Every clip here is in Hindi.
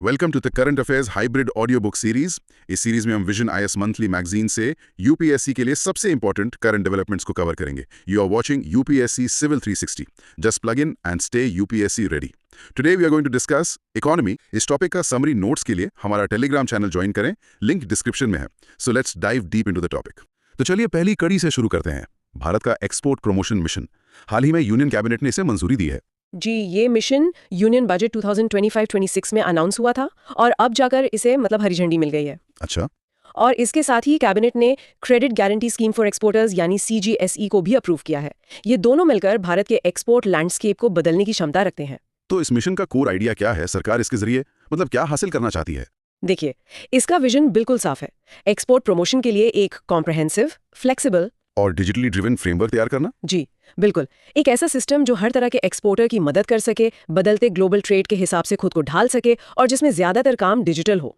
Welcome to the current affairs hybrid audio book series. इस सीरीज में हम विजन आईएएस मंथली मैगजीन से यूपीएससी के लिए सबसे इंपॉर्टेंट करंट डेवलपमेंट्स को कवर करेंगे। You are watching UPSC civil 360। Just plug in and stay UPSC ready. Today we are going to discuss economy. इस टॉपिक का समरी नोट्स के लिए हमारा टेलीग्राम चैनल ज्वाइन करें, लिंक डिस्क्रिप्शन में है। So let's dive deep into the topic. तो चलिए पहली कड़ी से शुरू करते हैं। भारत का एक्सपोर्ट प्रमोशन मिशन। हाल ही में यूनियन कैबिनेट ने इसे मंजूरी दी है। जी, ये मिशन यूनियन बजट 2025-26 में अनाउंस हुआ था और अब जाकर इसे हरी झंडी मिल गई है। अच्छा। और इसके साथ ही कैबिनेट ने credit guarantee scheme for exporters यानी CGSE को भी अप्रूव किया है। ये दोनों मिलकर भारत के एक्सपोर्ट लैंडस्केप को बदलने की क्षमता रखते हैं। तो इस मिशन का कोर आइडिया क्या है? सरकार इसके जरिए क्या हासिल करना चाहती है? देखिए, इसका विजन बिल्कुल साफ है। एक्सपोर्ट प्रमोशन के लिए एक कॉम्प्रहेंसिव, फ्लेक्सिबल और डिजिटली ड्रिवन फ्रेमवर्क तैयार करना। जी बिल्कुल, एक ऐसा सिस्टम जो हर तरह के एक्सपोर्टर की मदद कर सके, बदलते ग्लोबल ट्रेड के हिसाब से खुद को ढाल सके और जिसमें ज्यादातर काम डिजिटल हो।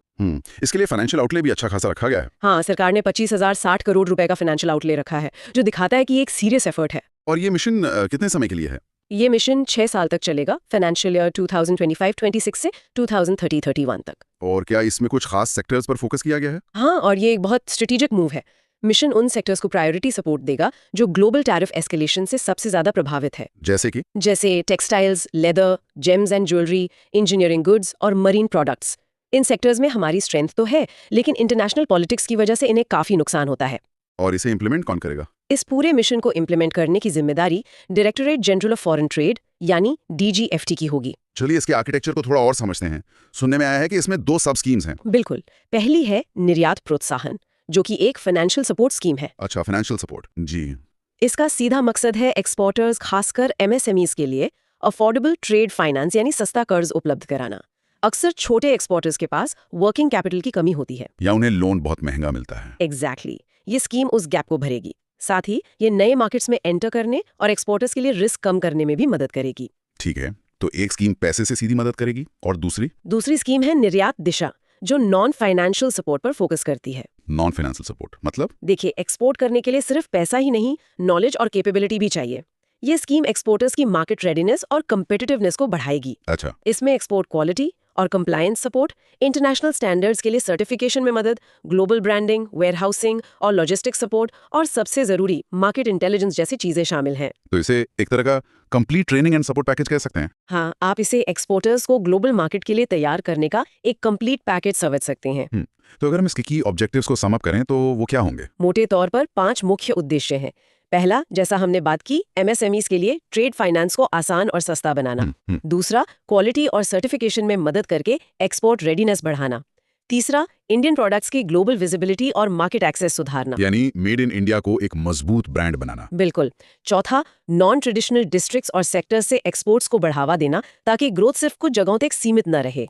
इसके लिए फाइनेंशियल आउटले भी अच्छा खासा रखा गया है। हाँ, सरकार ने 25,060 करोड़ रुपए का फाइनेंशियल आउटले रखा है, जो दिखाता है कि एक सीरियस एफर्ट है। और ये मिशन कितने समय के लिए है? ये मिशन 6 साल तक चलेगा, फाइनेंशियल ईयर 2025-26 से 2030-31 तक। और क्या इसमें कुछ खास सेक्टर्स पर फोकस किया गया है? हाँ, और ये एक बहुत स्ट्रेटेजिक मूव है। मिशन उन सेक्टर्स को प्रायोरिटी सपोर्ट देगा जो ग्लोबल टैरिफ एस्केलेशन से सबसे ज्यादा प्रभावित है। जैसे textiles, leather, James and jewellery, engineering goods और मरीन प्रोडक्ट्स। इन सेक्टर्स में हमारी स्ट्रेंथ तो है, लेकिन इंटरनेशनल पॉलिटिक्स की वजह से इन्हें काफी नुकसान होता है। और इसे इम्प्लीमेंट कौन करेगा? इस पूरे मिशन को इम्प्लीमेंट करने की जिम्मेदारी directorate general of foreign trade यानी DGFT की होगी। चलिए इसके आर्किटेक्चर को थोड़ा और समझते हैं। सुनने में आया है कि इसमें 2 सब स्कीम्स हैं। बिल्कुल, पहली है निर्यात प्रोत्साहन, जो कि एक फाइनेंशियल सपोर्ट स्कीम है। अच्छा, फाइनेंशियल सपोर्ट। जी। इसका सीधा मकसद है एक्सपोर्टर्स, खासकर MSMEs के लिए अफोर्डेबल ट्रेड फाइनेंस यानी सस्ता कर्ज उपलब्ध कराना। अक्सर छोटे एक्सपोर्टर्स के पास वर्किंग कैपिटल की कमी होती है या उन्हें लोन बहुत महंगा मिलता है। एग्जैक्टली, ये स्कीम उस गैप को भरेगी। साथ ही ये नए मार्केट्स में एंटर करने और एक्सपोर्टर्स के लिए रिस्क कम करने में भी मदद करेगी। ठीक है, तो एक स्कीम पैसे से सीधी मदद करेगी और दूसरी स्कीम है निर्यात दिशा, जो नॉन फाइनेंशियल सपोर्ट पर फोकस करती है। नॉन फाइनेंशियल सपोर्ट मतलब? देखिए, एक्सपोर्ट करने के लिए सिर्फ पैसा ही नहीं, नॉलेज और कैपेबिलिटी भी चाहिए। ये स्कीम एक्सपोर्टर्स की मार्केट रेडीनेस और कम्पिटिटिवनेस को बढ़ाएगी। अच्छा। इसमें एक्सपोर्ट क्वालिटी और कंप्लायंस सपोर्ट, इंटरनेशनल स्टैंडर्ड्स के लिए सर्टिफिकेशन में मदद, ग्लोबल ब्रांडिंग, वेयरहाउसिंग और लॉजिस्टिक्स सपोर्ट और सबसे जरूरी मार्केट इंटेलिजेंस जैसी चीजें शामिल हैं। तो इसे एक तरह का complete training and support package कह सकते हैं। हाँ, आप इसे एक्सपोर्टर्स को ग्लोबल मार्केट के लिए तैयार करने का एक कंप्लीट पैकेज समझ सकते हैं। तो अगर हम इसके की ऑब्जेक्टिव्स को सम अप करें तो वो क्या होंगे? मोटे तौर पर 5 मुख्य उद्देश्य हैं। पहला, जैसा हमने बात की, MSMEs के लिए ट्रेड फाइनेंस को आसान और सस्ता बनाना। दूसरा, क्वालिटी और सर्टिफिकेशन में मदद करके एक्सपोर्ट रेडीनेस बढ़ाना। तीसरा, इंडियन प्रोडक्ट्स की ग्लोबल विजिबिलिटी और मार्केट एक्सेस सुधारना, यानी मेड इन इंडिया को एक मजबूत ब्रांड बनाना। बिल्कुल। चौथा, नॉन ट्रेडिशनल डिस्ट्रिक्ट्स और सेक्टर्स से एक्सपोर्ट्स को बढ़ावा देना ताकि ग्रोथ सिर्फ कुछ जगहों तक सीमित न रहे।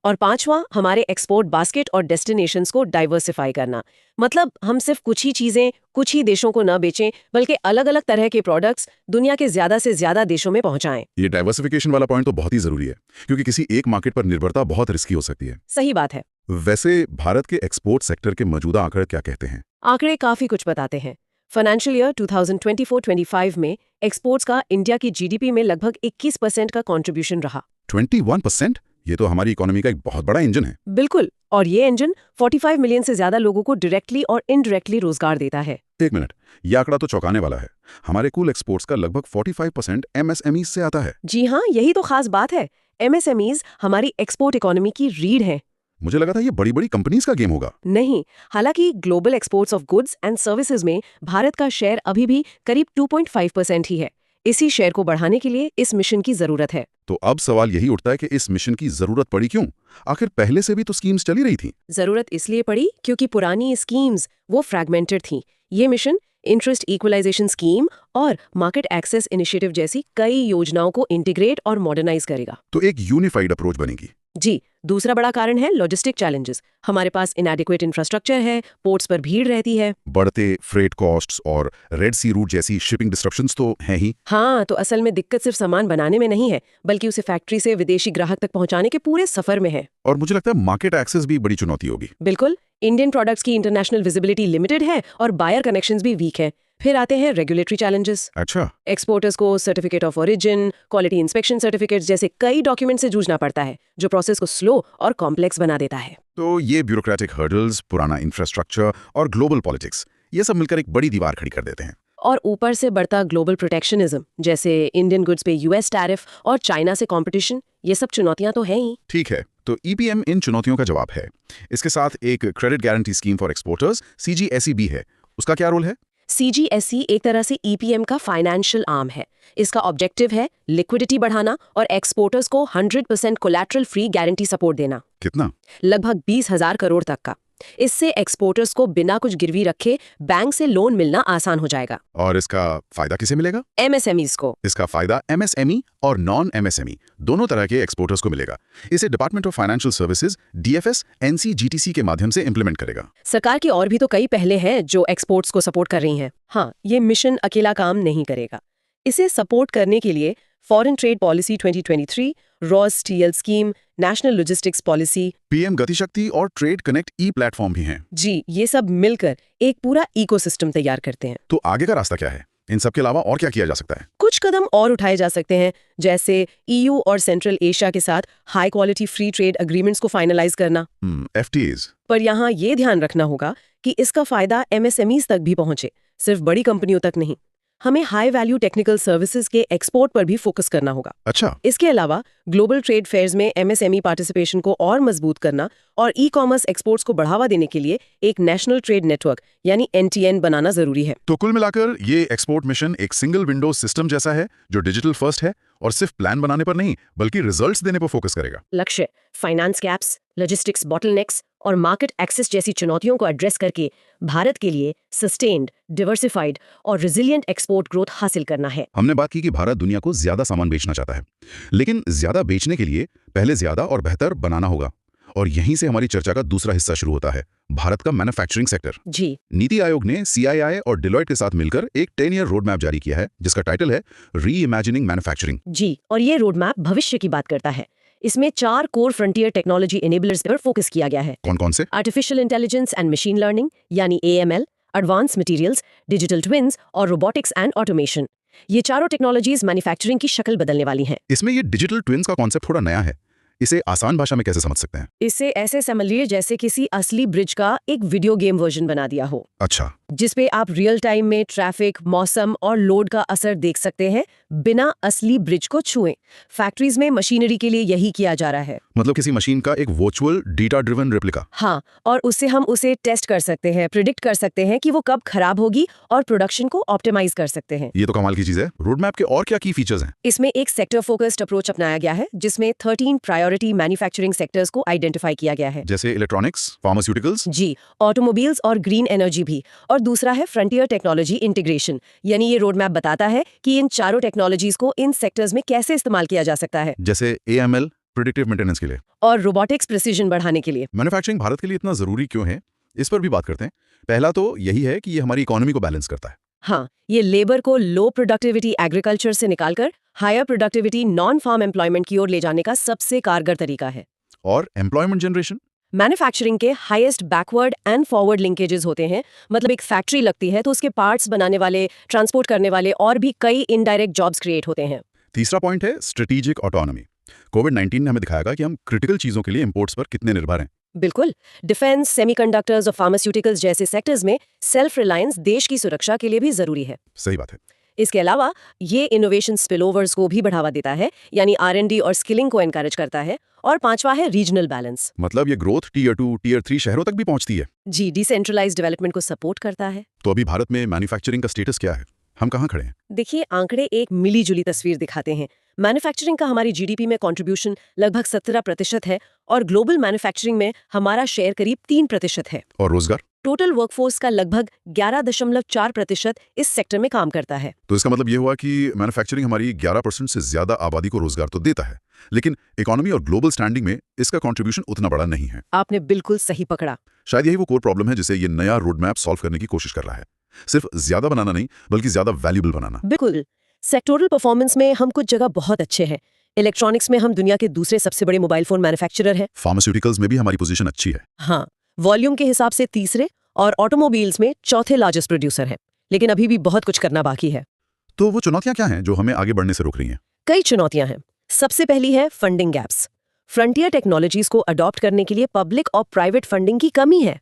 और पांचवा, हमारे एक्सपोर्ट बास्केट और डेस्टिनेशंस को डाइवर्सिफाई करना। मतलब हम सिर्फ कुछ ही चीजें कुछ ही देशों को न बेचें, बल्कि अलग अलग तरह के प्रोडक्ट्स दुनिया के ज्यादा से ज्यादा देशों में पहुंचाएं। ये डाइवर्सिफिकेशन वाला पॉइंट तो बहुत ही जरूरी है, क्योंकि किसी एक मार्केट पर निर्भरता बहुत रिस्की हो सकती है। सही बात है। वैसे भारत के एक्सपोर्ट सेक्टर के मौजूदा आंकड़े क्या कहते हैं? आंकड़े काफी कुछ बताते हैं। फाइनेंशियल ईयर 2024-25 में एक्सपोर्ट्स का इंडिया की GDP में लगभग 21% का कंट्रीब्यूशन रहा। 21%? ये तो हमारी इकोनॉमी का एक बहुत बड़ा इंजन है। बिल्कुल, और ये इंजन 45 मिलियन से ज्यादा लोगों को डायरेक्टली और इनडायरेक्टली रोजगार देता है। एक मिनट, ये आंकड़ा तो चौंकाने वाला है। हमारे कुल एक्सपोर्ट्स का लगभग 45% MSMEs से आता है। जी हाँ, यही तो खास बात है। MSMEs हमारी एक्सपोर्ट इकोनॉमी की रीढ़ है। मुझे लगा था ये बड़ी बड़ी कंपनीज का गेम होगा। नहीं, हालांकि global exports of goods and services में भारत का शेयर अभी भी करीब 2.5% ही है। इसी शेयर को बढ़ाने के लिए इस मिशन की जरूरत है। तो अब सवाल यही उठता है कि इस मिशन की जरूरत पड़ी क्यों? आखिर पहले से भी तो स्कीम्स चली रही थी। जरूरत इसलिए पड़ी क्योंकि पुरानी स्कीम्स वो फ्रैगमेंटेड थी। ये मिशन इंटरेस्ट इक्वलाइजेशन स्कीम और मार्केट एक्सेस इनिशिएटिव जैसी कई योजनाओं को इंटीग्रेट और मॉडर्नाइज करेगा। तो एक यूनिफाइड अप्रोच बनेगी। जी। दूसरा बड़ा कारण है लॉजिस्टिक चैलेंजेस। हमारे पास इनएडिक्वेट इंफ्रास्ट्रक्चर है, पोर्ट्स पर भीड़ रहती है, बढ़ते फ्रेट कॉस्ट्स और रेड सी रूट जैसी शिपिंग डिस्ट्रप्शंस तो हैं ही। हाँ, तो असल में दिक्कत सिर्फ सामान बनाने में नहीं है, बल्कि उसे फैक्ट्री से विदेशी ग्राहक तक पहुंचाने के पूरे सफर में है। और मुझे लगता है मार्केट एक्सेस भी बड़ी चुनौती होगी। बिल्कुल, इंडियन प्रोडक्ट्स की इंटरनेशनल विजिबिलिटी लिमिटेड है और बायर कनेक्शंस भी वीक है। फिर आते हैं रेगुलेटरी चैलेंजेस। अच्छा, एक्सपोर्टर्स को certificate of origin, quality inspection certificate जैसे कई डॉक्यूमेंट से जूझना पड़ता है, जो प्रोसेस को स्लो और कॉम्प्लेक्स बना देता है। तो ये ब्यूरोक्रेटिक हर्डल्स, पुराना इंफ्रास्ट्रक्चर और ग्लोबल पॉलिटिक्स, ये सब मिलकर एक बड़ी दीवार खड़ी कर देते हैं। और ऊपर से बढ़ता ग्लोबल प्रोटेक्शनिज्म, जैसे इंडियन गुड्स पे यूएस टैरिफ और चाइना से कंपटीशन, ये सब चुनौतियां तो हैं ही। ठीक है, तो ईपीएम इन चुनौतियों का जवाब है। इसके साथ एक credit guarantee scheme for exporters CGSE भी है। उसका क्या रोल है? सीजीएसई एक तरह से ईपीएम का फाइनेंशियल आर्म है। इसका ऑब्जेक्टिव है लिक्विडिटी बढ़ाना और एक्सपोर्टर्स को 100% कोलैटरल फ्री गारंटी सपोर्ट देना। कितना? लगभग 20,000 करोड़ तक का। इससे एक्सपोर्टर्स को बिना कुछ गिरवी रखे बैंक से लोन मिलना आसान हो जाएगा। और इसका फायदा किसे मिलेगा? एमएसएमईज को। इसका फायदा एमएसएमई और नॉन एमएसएमई दोनों तरह के एक्सपोर्टर्स को मिलेगा। इसे department of financial services DFS NCGTC के माध्यम से इंप्लीमेंट करेगा। सरकार की और भी तो कई पहले हैं जो एक्सपोर्ट्स को सपोर्ट कर रही हैं। हाँ, ये मिशन अकेला काम नहीं करेगा। इसे सपोर्ट करने के लिए foreign trade policy 2023, RoS TL scheme, national logistics policy, PM Gatishakti और ट्रेड कनेक्ट ई प्लेटफॉर्म भी हैं। जी, ये सब मिलकर एक पूरा इकोसिस्टम तैयार करते हैं। तो आगे का रास्ता क्या है? इन सब के अलावा और क्या किया जा सकता है? कुछ कदम और उठाए जा सकते हैं, जैसे ईयू और सेंट्रल एशिया के साथ high quality free trade agreements को फाइनलाइज करना। FTAs। पर यहाँ ये ध्यान रखना होगा कि इसका फायदा एमएसएमईज तक भी पहुंचे, सिर्फ बड़ी कंपनियों तक नहीं। हमें हाई वैल्यू टेक्निकल सर्विसेज के एक्सपोर्ट पर भी फोकस करना होगा। अच्छा, इसके अलावा ग्लोबल ट्रेड फेयर्स में एमएसएमई पार्टिसिपेशन को और मजबूत करना और ई कॉमर्स एक्सपोर्ट्स को बढ़ावा देने के लिए एक नेशनल ट्रेड नेटवर्क यानी NTN बनाना जरूरी है। तो कुल मिलाकर ये एक्सपोर्ट मिशन एक सिंगल विंडो सिस्टम जैसा है जो डिजिटल फर्स्ट है और सिर्फ प्लान बनाने पर नहीं बल्कि रिजल्ट्स देने पर फोकस करेगा। लक्ष्य फाइनेंस गैप्स, लॉजिस्टिक्स बॉटलनेक्स और मार्केट एक्सेस जैसी चुनौतियों को एड्रेस करके भारत के लिए सस्टेन्ड, डिवर्सिफाइड और रिजिलियंट एक्सपोर्ट ग्रोथ हासिल करना है। हमने बात की कि भारत दुनिया को ज्यादा सामान बेचना चाहता है, लेकिन ज्यादा बेचने के लिए पहले ज्यादा और बेहतर बनाना होगा। और यहीं से हमारी चर्चा का दूसरा हिस्सा शुरू होता है, भारत का मैन्युफैक्चरिंग सेक्टर। जी, नीति आयोग ने CII और डिलॉयट के साथ मिलकर एक 10-year रोड मैप जारी किया है जिसका टाइटल है री-इमेजिनिंग मैन्युफैक्चरिंग। जी, और ये रोड मैप भविष्य की बात करता है। इसमें 4 कोर फ्रंटियर टेक्नोलॉजी एनेबलर्स पर फोकस किया गया है। कौन कौन से? Artificial intelligence and machine learning यानी AML, advance materials, digital twins और रोबोटिक्स एंड ऑटोमेशन। ये चारों टेक्नोलॉजीज मैन्युफैक्चरिंग की शक्ल बदलने वाली हैं। इसमें ये डिजिटल ट्विन्स का कॉन्सेप्ट थोड़ा नया है। इसे आसान भाषा में कैसे समझ सकते हैं? इसे ऐसे समझिए जैसे किसी असली ब्रिज का एक वीडियो गेम वर्जन बना दिया हो, अच्छा, जिसपे आप रियल टाइम में ट्रैफिक, मौसम और लोड का असर देख सकते हैं बिना असली ब्रिज को छुए। फैक्ट्रीज में मशीनरी के लिए यही किया जा रहा है। मतलब किसी मशीन का एक वर्चुअल डेटा ड्रिवन रेप्लिका। हाँ, और उससे हम उसे टेस्ट कर सकते हैं, प्रिडिक्ट कर सकते हैं कि वो कब खराब होगी और प्रोडक्शन को ऑप्टिमाइज कर सकते हैं। ये तो कमाल की चीज है। रोड मैप के और क्या की फीचर्स हैं? इसमें एक सेक्टर फोकस्ड अप्रोच अपनाया गया है जिसमें 13 प्रायोरिटी मैन्युफैक्चरिंग सेक्टर्स को आइडेंटिफाई किया गया है। जैसे इलेक्ट्रॉनिक्स, फार्मास्यूटिकल्स। जी, ऑटोमोबाइल्स और ग्रीन एनर्जी भी। और दूसरा है फ्रंटियर टेक्नोलॉजी इंटीग्रेशन, यानी ये रोड मैप बताता है कि इन चारों टेक्नोलॉजीज को इन सेक्टर्स में कैसे इस्तेमाल किया जा सकता है। जैसे AML प्रिडिक्टिव मेंटेनेंस के लिए और रोबोटिक्स प्रिसीजन बढ़ाने के लिए। मैन्युफैक्चरिंग भारत के लिए इतना जरूरी क्यों है, इस पर भी बात करते हैं। पहला तो यही है कि ये हमारी इकोनॉमी को बैलेंस करता है। हाँ, ये लेबर को लो प्रोडक्टिविटी एग्रीकल्चर से निकालकर higher productivity non farm employment की ओर ले जाने का सबसे कारगर तरीका है। और एम्प्लॉयमेंट जनरेशन? मैन्युफैक्चरिंग के highest backward and forward linkages होते हैं। मतलब एक फैक्ट्री लगती है तो उसके पार्ट्स बनाने वाले, ट्रांसपोर्ट करने वाले और भी कई इनडायरेक्ट जॉब्स क्रिएट होते हैं। तीसरा पॉइंट है स्ट्रेटेजिक ऑटोनॉमी। कोविड-19 ने हमें दिखाया कि हम क्रिटिकल चीजों के लिए इंपोर्ट्स पर कितने निर्भर हैं। बिल्कुल, डिफेंस, सेमीकंडक्टर्स और फार्मास्यूटिकल्स जैसे सेक्टर्स में सेल्फ रिलायंस देश की सुरक्षा के लिए भी जरूरी है। सही बात है। इसके अलावा ये इनोवेशन स्पिलओवर्स को भी बढ़ावा देता है, यानी R&D और स्किलिंग को एनकरेज करता है। और पांचवा है रीजनल बैलेंस। मतलब ये ग्रोथ Tier 2, Tier 3 शहरों तक भी पहुंचती है। जी, डिसेंट्रलाइज्ड डेवलपमेंट को सपोर्ट करता है। तो अभी भारत में मैन्युफैक्चरिंग का स्टेटस क्या है? हम कहाँ खड़े हैं? देखिए, आंकड़े एक मिली जुली तस्वीर दिखाते हैं। मैन्युफैक्चरिंग का हमारी GDP में कंट्रीब्यूशन लगभग 17% है और ग्लोबल मैन्युफैक्चरिंग में हमारा शेयर करीब 3% है। और रोजगार? टोटल वर्कफोर्स का लगभग 11.4% इस सेक्टर में काम करता है। तो इसका मतलब ये हुआ कि मैन्युफैक्चरिंग हमारी 11% से ज्यादा आबादी को रोजगार तो देता है, लेकिन इकोनॉमी और ग्लोबल स्टैंडिंग में इसका कंट्रीब्यूशन उतना बड़ा नहीं है। आपने बिल्कुल सही पकड़ा। शायद यही वो कोर प्रॉब्लम है जिसे ये नया रोड मैप सॉल्व करने की कोशिश कर रहा है। सिर्फ ज्यादा बनाना नहीं, बल्कि ज्यादा वैल्यूबल बनाना। बिल्कुल। सेक्टोरल परफॉर्मेंस में हम कुछ जगह बहुत अच्छे हैं। इलेक्ट्रॉनिक्स में हम दुनिया के दूसरे सबसे बड़े मोबाइल फोन मैन्युफैक्चरर हैं। फार्मास्यूटिकल्स में भी हमारी पोजीशन अच्छी है। हाँ, वॉल्यूम के हिसाब से तीसरे और ऑटोमोबाइल्स में चौथे लार्जेस्ट प्रोड्यूसर हैं। लेकिन अभी भी बहुत कुछ करना बाकी है। तो वो चुनौतियां क्या हैं जो हमें आगे बढ़ने से रोक रही हैं? कई चुनौतियां हैं। सबसे पहली है फंडिंग गैप्स। फ्रंटियर टेक्नोलॉजीज को अडॉप्ट करने के लिए पब्लिक और प्राइवेट फंडिंग की कमी है।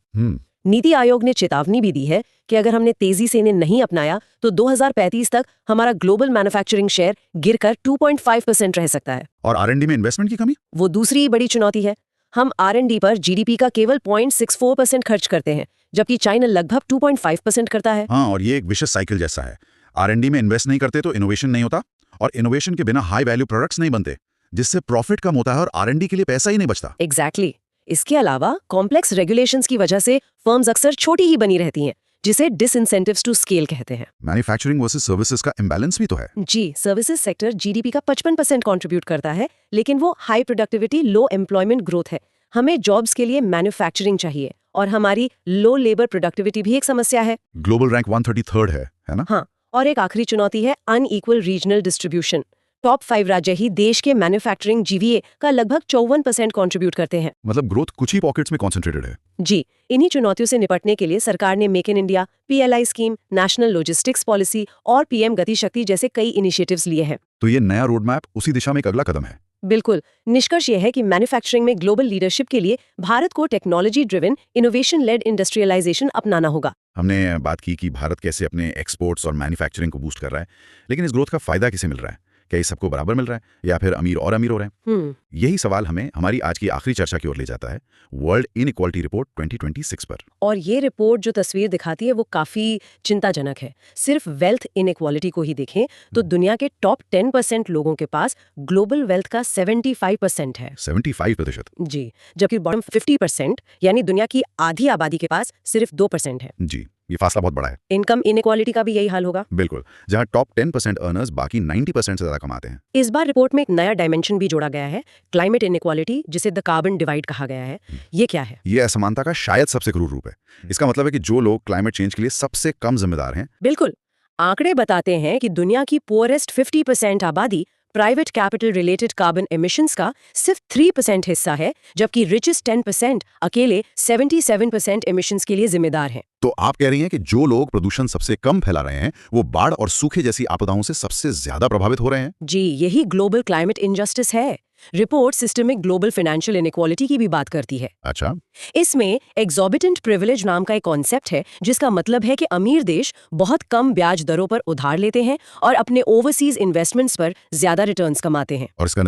नीति आयोग ने चेतावनी भी दी है कि अगर हमने तेजी से इन्हें नहीं अपनाया तो 2035 तक हमारा ग्लोबल मैन्युफैक्चरिंग शेयर गिरकर 2.5% रह सकता है। और R&D में इन्वेस्टमेंट की कमी? वो दूसरी बड़ी चुनौती है। हम R&D पर जीडीपी का केवल 0.64% खर्च करते हैं, जबकि चाइना लगभग 2.5% करता है। हाँ, और ये एक विशेष साइकिल जैसा है। R&D में इन्वेस्ट नहीं करते तो इनोवेशन नहीं होता, और इनोवेशन के बिना हाई वैल्यू प्रोडक्ट्स नहीं बनते, जिससे प्रॉफिट कम होता है और R&D के लिए पैसा ही नहीं बचता। एग्जैक्टली। इसके अलावा कॉम्प्लेक्स रेगुलेशंस की वजह से फर्म्स अक्सर छोटी ही बनी रहती हैं, जिसे डिसइंसेंटिव्स टू स्केल कहते हैं। मैन्युफैक्चरिंग वर्सेस सर्विसेज का इम्बैलेंस भी तो है। जी, सर्विसेज सेक्टर जीडीपी का 55% कंट्रीब्यूट करता है, लेकिन वो high productivity low employment growth है। हमें जॉब्स के लिए मैन्युफैक्चरिंग चाहिए, और हमारी लो लेबर प्रोडक्टिविटी भी एक समस्या है। ग्लोबल रैंक 133 है ना? हाँ, और एक आखिरी चुनौती है अनइक्वल रीजनल डिस्ट्रीब्यूशन। टॉप 5 राज्य ही देश के मैन्युफैक्चरिंग जीवीए का लगभग 54% कंट्रीब्यूट करते हैं। मतलब ग्रोथ कुछ ही पॉकेट्स में कॉन्सेंट्रेटेड है। जी, इन्हीं चुनौतियों से निपटने के लिए सरकार ने make in India, PLI scheme, national logistics policy और PM गति शक्ति जैसे कई इनिशिएटिव्स लिए हैं। तो ये नया रोड मैप उसी दिशा में एक अगला कदम है। बिल्कुल। निष्कर्ष यह है कि मैन्युफैक्चरिंग में ग्लोबल लीडरशिप के लिए भारत को technology driven innovation led industrialisation अपनाना होगा। हमने बात की कि भारत कैसे अपने एक्सपोर्ट्स और मैन्युफैक्चरिंग को बूस्ट कर रहा है, लेकिन इस ग्रोथ का फायदा किसे मिल रहा है? क्या ये सबको बराबर मिल रहा है, या फिर अमीर और अमीर हो रहे हैं? यही सवाल हमें हमारी आज की आखिरी चर्चा की ओर ले जाता है, वर्ल्ड इनइक्वालिटी रिपोर्ट 2026 पर। और ये रिपोर्ट जो तस्वीर दिखाती है वो काफी चिंताजनक है। सिर्फ वेल्थ इनइक्वालिटी को ही देखें तो दुनिया के टॉप 10% लोगों के पास ग्लोबल वेल्थ का 75% है। 75%? जी, जबकि बॉटम 50% यानी दुनिया की आधी आबादी के पास सिर्फ 2% है। जी, ये फासला बहुत बड़ा है। इनकम इनइक्वालिटी का भी यही हाल होगा। बिल्कुल, जहां टॉप 10% अर्नर्स बाकी 90% से ज्यादा कमाते हैं। इस बार रिपोर्ट में एक नया डायमेंशन भी जोड़ा गया है, क्लाइमेट इनइक्वालिटी, जिसे द कार्बन डिवाइड कहा गया है। ये क्या है? ये असमानता का शायद सबसे क्रूर रूप है। इसका मतलब है कि जो लोग क्लाइमेट चेंज के लिए सबसे कम जिम्मेदार हैं। बिल्कुल। आंकड़े बताते हैं कि दुनिया की पुअरेस्ट 50% आबादी private capital related carbon emissions का सिर्फ 3% हिस्सा है, जबकि रिचेस्ट 10% अकेले 77% एमिशंस के लिए जिम्मेदार हैं। तो आप कह रही हैं कि जो लोग प्रदूषण सबसे कम फैला रहे हैं वो बाढ़ और सूखे जैसी आपदाओं से सबसे ज्यादा प्रभावित हो रहे हैं? जी, यही ग्लोबल क्लाइमेट इनजस्टिस है। Report systemic global financial inequality की भी बात करती है। अच्छा। इसमें एक्सॉर्बिटेंट प्रिविलेज नाम का एक कॉन्सेप्ट है, जिसका मतलब है कि अमीर देश बहुत कम ब्याज दरों पर उधार लेते हैं और अपने ओवरसीज इन्वेस्टमेंट्स पर ज्यादा रिटर्न्स कमाते हैं। और इसका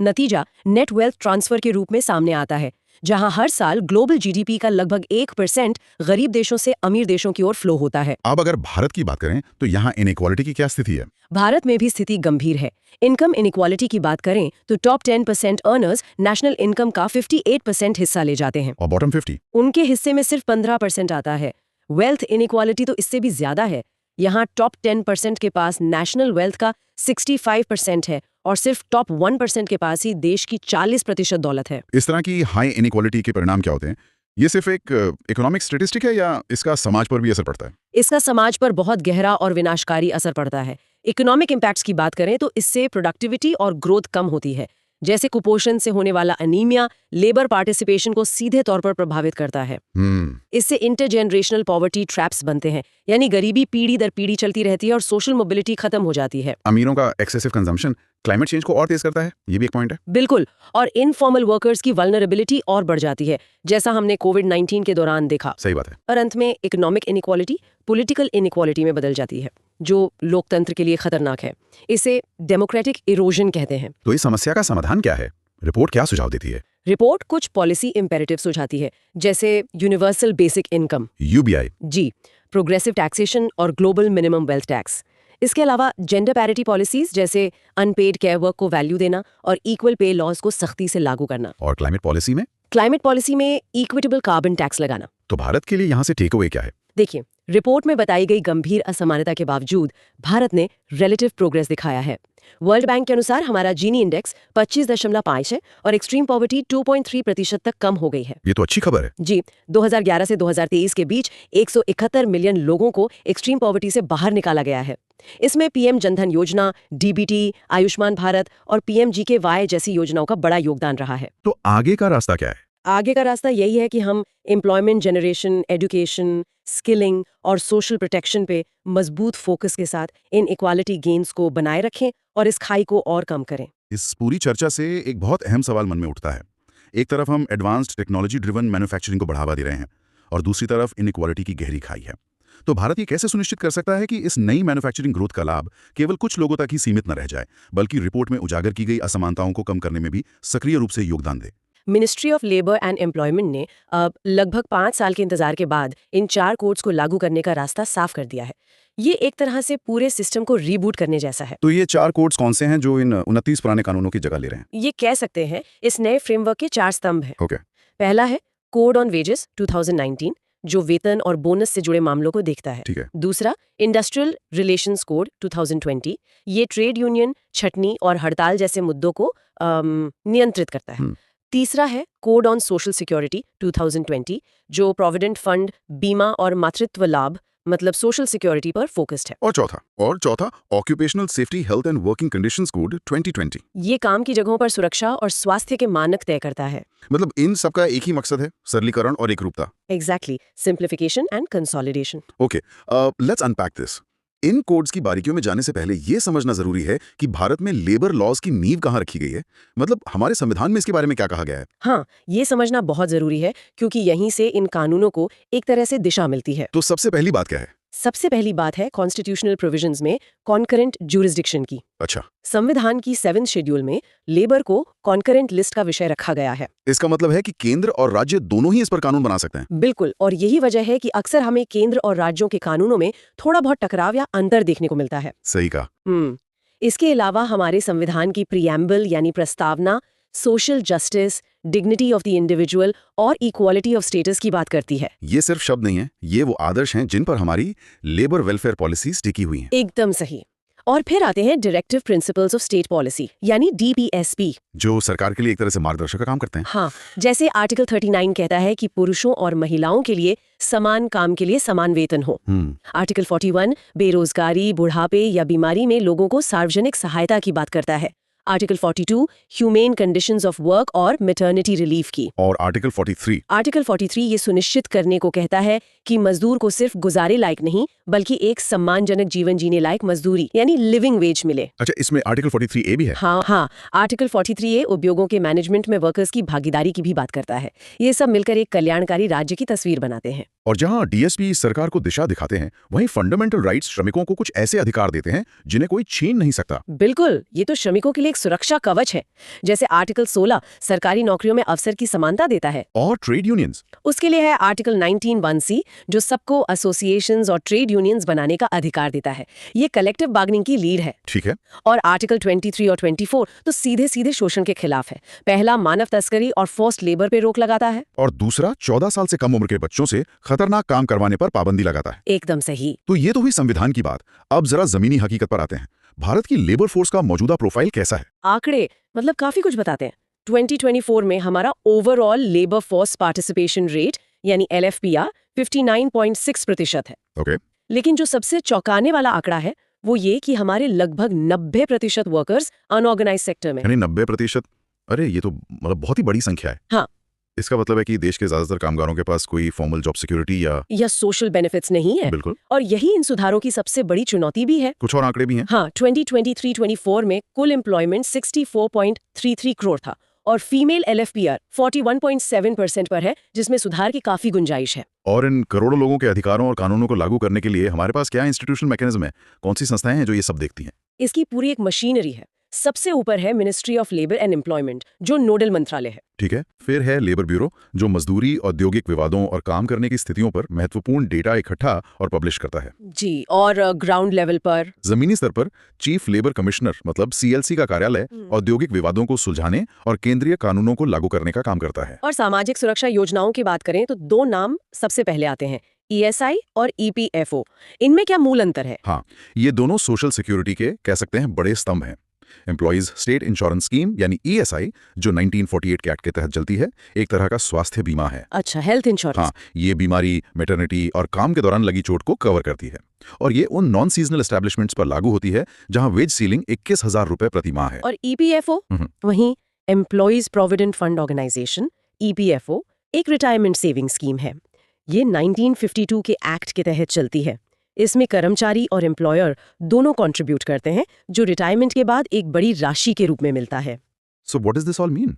नतीजा नेट वेल्थ ट्रांसफर के रूप में सामने आता है, जहां हर साल ग्लोबल जीडीपी का लगभग 1% गरीब देशों से अमीर देशों की ओर फ्लो होता है। अब अगर भारत की बात करें तो यहाँ इनइक्वालिटी की क्या स्थिति है? भारत में भी स्थिति गंभीर है। इनकम इनइक्वालिटी की बात करें तो टॉप 10% अर्नर्स नेशनल इनकम का 58% हिस्सा ले जाते हैं, और बॉटम 50? उनके हिस्से में सिर्फ 15% आता है। वेल्थ इनइक्वालिटी तो इससे भी ज्यादा है। यहाँ टॉप 10% के पास नेशनल वेल्थ का 65% है और सिर्फ टॉप 1% के पास ही देश की 40% दौलत है। इस तरह की हाई इनइक्वालिटी के परिणाम क्या होते हैं? ये सिर्फ एक इकोनॉमिक स्टैटिस्टिक है या इसका समाज पर भी असर पड़ता है? इसका समाज पर बहुत गहरा और विनाशकारी असर पड़ता है। इकोनॉमिक इम्पैक्ट्स की बात करें तो इससे प्रोडक्टिविटी और ग्रोथ कम होती है, जैसे कुपोषण से होने वाला अनीमिया लेबर पार्टिसिपेशन को सीधे तौर पर प्रभावित करता है। इससे इंटरजेनरेशनल पॉवर्टी ट्रैप्स बनते हैं, यानी गरीबी पीढ़ी दर पीढ़ी चलती रहती है और सोशल मोबिलिटी खत्म हो जाती है। अमीरों का एक्सेसिव कंजम्पशन क्लाइमेट चेंज को और तेज करता है, ये भी एक पॉइंट है। बिल्कुल, और इनफॉर्मल वर्कर्स की वल्नरेबिलिटी और बढ़ जाती है, जैसा हमने कोविड-19 के दौरान देखा। सही बात है। और अंत में इकोनॉमिक इनइक्वालिटी पॉलिटिकल इनइक्वालिटी में बदल जाती है, जो लोकतंत्र के लिए खतरनाक है। इसे डेमोक्रेटिक इरोजन कहते हैं। तो इस समस्या का समाधान क्या है? रिपोर्ट क्या सुझाव देती है? रिपोर्ट कुछ पॉलिसी इम्पेरेटिव सुझाती है, जैसे यूनिवर्सल बेसिक इनकम UBI। जी, प्रोग्रेसिव टैक्सेशन और ग्लोबल मिनिमम वेल्थ टैक्स। इसके अलावा जेंडर पैरिटी पॉलिसीज जैसे अनपेड केयर वर्क को वैल्यू देना और इक्वल पे लॉज को सख्ती से लागू करना। और क्लाइमेट पॉलिसी में इक्विटेबल कार्बन टैक्स लगाना। तो भारत के लिए यहाँ से टेक अवे क्या है? देखिए, रिपोर्ट में बताई गई गंभीर असमानता के बावजूद भारत ने रिलेटिव प्रोग्रेस दिखाया है। वर्ल्ड बैंक के अनुसार हमारा जीनी इंडेक्स 25.5 है और एक्सट्रीम पॉवर्टी 2.3% तक कम हो गई है। ये तो अच्छी खबर है। जी, 2011 से 2023 के बीच 171 मिलियन लोगों को एक्सट्रीम पॉवर्टी से बाहर निकाला गया है। इसमें PM जनधन योजना, DBT, आयुष्मान भारत और PMGKY जैसी योजनाओं का बड़ा योगदान रहा है। तो आगे का रास्ता क्या है? आगे का रास्ता यही है कि हम एम्प्लॉयमेंट जनरेशन, एजुकेशन, स्किलिंग और सोशल प्रोटेक्शन पे मजबूत फोकस के साथ इन इक्वालिटी गेन्स को बनाए रखें और इस खाई को और कम करें। इस पूरी चर्चा से एक बहुत अहम सवाल मन में उठता है। एक तरफ हम एडवांस्ड टेक्नोलॉजी ड्रिवन मैन्युफैक्चरिंग को बढ़ावा दे रहे हैं और दूसरी तरफ इनइक्वालिटी की गहरी खाई है। तो भारत ये कैसे सुनिश्चित कर सकता है कि इस नई मैन्युफैक्चरिंग ग्रोथ का लाभ केवल कुछ लोगों तक ही सीमित न रह जाए, बल्कि रिपोर्ट में उजागर की गई असमानताओं को कम करने में भी सक्रिय रूप से योगदान दे? Ministry of labour and employment ने अब लगभग 5 साल के इंतजार के बाद इन 4 कोड्स को लागू करने का रास्ता साफ कर दिया है। ये एक तरह से पूरे सिस्टम को रीबूट करने जैसा है। तो ये 4 कोड्स कौन से हैं जो इन 29 पुराने कानूनों की जगह ले रहे हैं? ये कह सकते हैं इस नए फ्रेमवर्क के 4 स्तंभ हैं। ओके। पहला है कोड ऑन वेजेस 2019, जो वेतन और बोनस से जुड़े मामलों को देखता है। ठीक है। दूसरा इंडस्ट्रियल रिलेशंस कोड 2020, ये ट्रेड यूनियन, छटनी और हड़ताल जैसे मुद्दों को नियंत्रित करता है। तीसरा है कोड ऑन सोशल सिक्योरिटी 2020, जो प्रोविडेंट फंड, बीमा और मातृत्व लाभ मतलब सोशल सिक्योरिटी पर फोकस्ड है। और चौथा occupational safety, health and working conditions code 2020। ये काम की जगहों पर सुरक्षा और स्वास्थ्य के मानक तय करता है। मतलब इन सबका एक ही मकसद है, सरलीकरण और एकरूपता। Exactly, simplification and consolidation. Okay, let's unpack this. In codes की बारीकियों में जाने से पहले ये समझना जरूरी है कि भारत में लेबर लॉज की नींव कहाँ रखी गई है। मतलब हमारे संविधान में इसके बारे में क्या कहा गया है? हाँ, ये समझना बहुत जरूरी है क्योंकि यहीं से इन कानूनों को एक तरह से दिशा मिलती है। तो सबसे पहली बात क्या है? सबसे पहली बात है कॉन्स्टिट्यूशनल प्रोविजंस में कॉन्करेंट ज्यूरिसडिक्शन की। अच्छा। संविधान की 7th शेड्यूल में लेबर को कॉन्करेंट लिस्ट का विषय रखा गया है। इसका मतलब है कि केंद्र और राज्य दोनों ही इस पर कानून बना सकते हैं। बिल्कुल, और यही वजह है कि अक्सर हमें केंद्र और राज्यों के कानूनों में थोड़ा बहुत टकराव या अंतर देखने को मिलता है। सही कहा। इसके अलावा हमारे संविधान की प्रीएम्बल यानी प्रस्तावना social justice, dignity of the individual और इक्वालिटी ऑफ स्टेटस की बात करती है। ये सिर्फ शब्द नहीं है, ये वो आदर्श हैं जिन पर हमारी लेबर वेलफेयर पॉलिसीज टिकी हुई हैं। एकदम सही। और फिर आते हैं directive principles of state policy यानी DPSP, जो सरकार के लिए एक तरह से मार्गदर्शक का काम करते हैं। हाँ, जैसे आर्टिकल 39 कहता है कि पुरुषों और महिलाओं के लिए समान काम के लिए समान वेतन हो। आर्टिकल 41 बेरोजगारी, बुढ़ापे या बीमारी में लोगों को सार्वजनिक सहायता की बात करता है। Article 42 humane conditions of work और मैटरनिटी रिलीफ की। और आर्टिकल 43 ये सुनिश्चित करने को कहता है कि मजदूर को सिर्फ गुजारे लायक नहीं बल्कि एक सम्मानजनक जीवन जीने लायक मजदूरी यानी लिविंग वेज मिले। अच्छा, इसमें आर्टिकल 43A भी है? हाँ, आर्टिकल 43A उद्योगों के मैनेजमेंट में वर्कर्स की भागीदारी की भी बात करता है। ये सब मिलकर एक कल्याणकारी राज्य की तस्वीर बनाते हैं। और जहां DSP सरकार को दिशा दिखाते हैं, वहीं फंडामेंटल राइट्स श्रमिकों को कुछ ऐसे अधिकार देते हैं जिन्हें कोई छीन नहीं सकता। बिल्कुल, ये तो श्रमिकों के लिए एक सुरक्षा कवच है। जैसे आर्टिकल 16 सरकारी नौकरियों में अवसर की समानता देता है। और ट्रेड यूनियंस, उसके लिए है आर्टिकल 19(1)(c), जो सबको एसोसिएशंस और ट्रेड यूनियंस बनाने का अधिकार देता है। ये कलेक्टिव बार्गेनिंग की लीड है। ठीक है। और आर्टिकल 23 और 24 तो सीधे सीधे शोषण के खिलाफ है। पहला मानव तस्करी और फोर्स्ड लेबर पे रोक लगाता है, और दूसरा 14 साल से कम उम्र के बच्चों से खतरनाक काम करवाने पर पाबंदी लगाता है। एकदम सही। तो ये तो हुई संविधान की बात। अब जरा जमीनी हकीकत पर आते हैं। भारत की लेबर फोर्स का मौजूदा प्रोफाइल कैसा है? आंकड़े मतलब काफी कुछ बताते हैं। 2024 में हमारा overall labour force participation rate यानी LFPR 59.6% है। ओके। लेकिन जो सबसे चौंकाने वाला आंकड़ा है वो ये कि हमारे लगभग 90% वर्कर्स अनऑर्गेनाइज्ड सेक्टर में। यानी 90%? अरे ये तो मतलब बहुत ही बड़ी संख्या है। हाँ। इसका मतलब है कि देश के ज्यादातर कामगारों के पास कोई फॉर्मल जॉब सिक्योरिटी या सोशल बेनिफिट्स नहीं है। बिल्कुल। और यही इन सुधारों की सबसे बड़ी चुनौती भी है। कुछ और आंकड़े भी हैं। हाँ, 2023-24 में कुल एम्प्लॉयमेंट 64.33 करोड़ था और फीमेल LFPR 41.7% पर है, जिसमें सुधार की काफी गुंजाइश है। और इन करोड़ों लोगों के अधिकारों और कानूनों को लागू करने के लिए हमारे पास क्या इंस्टीट्यूशनल मैकेनिज्म है? कौन सी संस्थाएं हैं जो ये सब देखती हैं? इसकी पूरी एक मशीनरी है। सबसे ऊपर है ministry of labour and employment, जो नोडल मंत्रालय है। ठीक है। फिर है लेबर ब्यूरो, जो मजदूरी, औद्योगिक विवादों और काम करने की स्थितियों पर महत्वपूर्ण डेटा इकट्ठा और पब्लिश करता है। जी, और ग्राउंड लेवल पर, जमीनी स्तर पर चीफ लेबर कमिश्नर मतलब CLC का कार्यालय औद्योगिक विवादों को सुलझाने और केंद्रीय कानूनों को लागू करने का काम करता है। और सामाजिक सुरक्षा योजनाओं की बात करें तो 2 नाम सबसे पहले आते हैं, ESI और EPFO। इनमें क्या मूल अंतर है? हाँ, ये दोनों सोशल सिक्योरिटी के कह सकते हैं बड़े स्तंभ हैं। एम्प्लॉइज स्टेट इंश्योरेंस स्कीम यानी ESI, जो 1948 के एक्ट के तहत चलती है, एक तरह का स्वास्थ्य बीमा है। अच्छा, हेल्थ इंश्योरेंस। हाँ, ये बीमारी, मैटरनिटी और काम के दौरान लगी चोट को कवर करती है। और ये उन नॉन सीजनल एस्टैब्लिशमेंट्स पर लागू होती है जहां वेज सीलिंग 21,000 रुपए प्रति माह है। और EPFO वहीं employees provident fund organisation EPFO एक रिटायरमेंट सेविंग स्कीम है। ये 1952 के एक्ट के तहत चलती है। इसमें कर्मचारी और एम्प्लॉयर दोनों कंट्रीब्यूट करते हैं, जो रिटायरमेंट के बाद एक बड़ी राशि के रूप में मिलता है। So what does this all mean?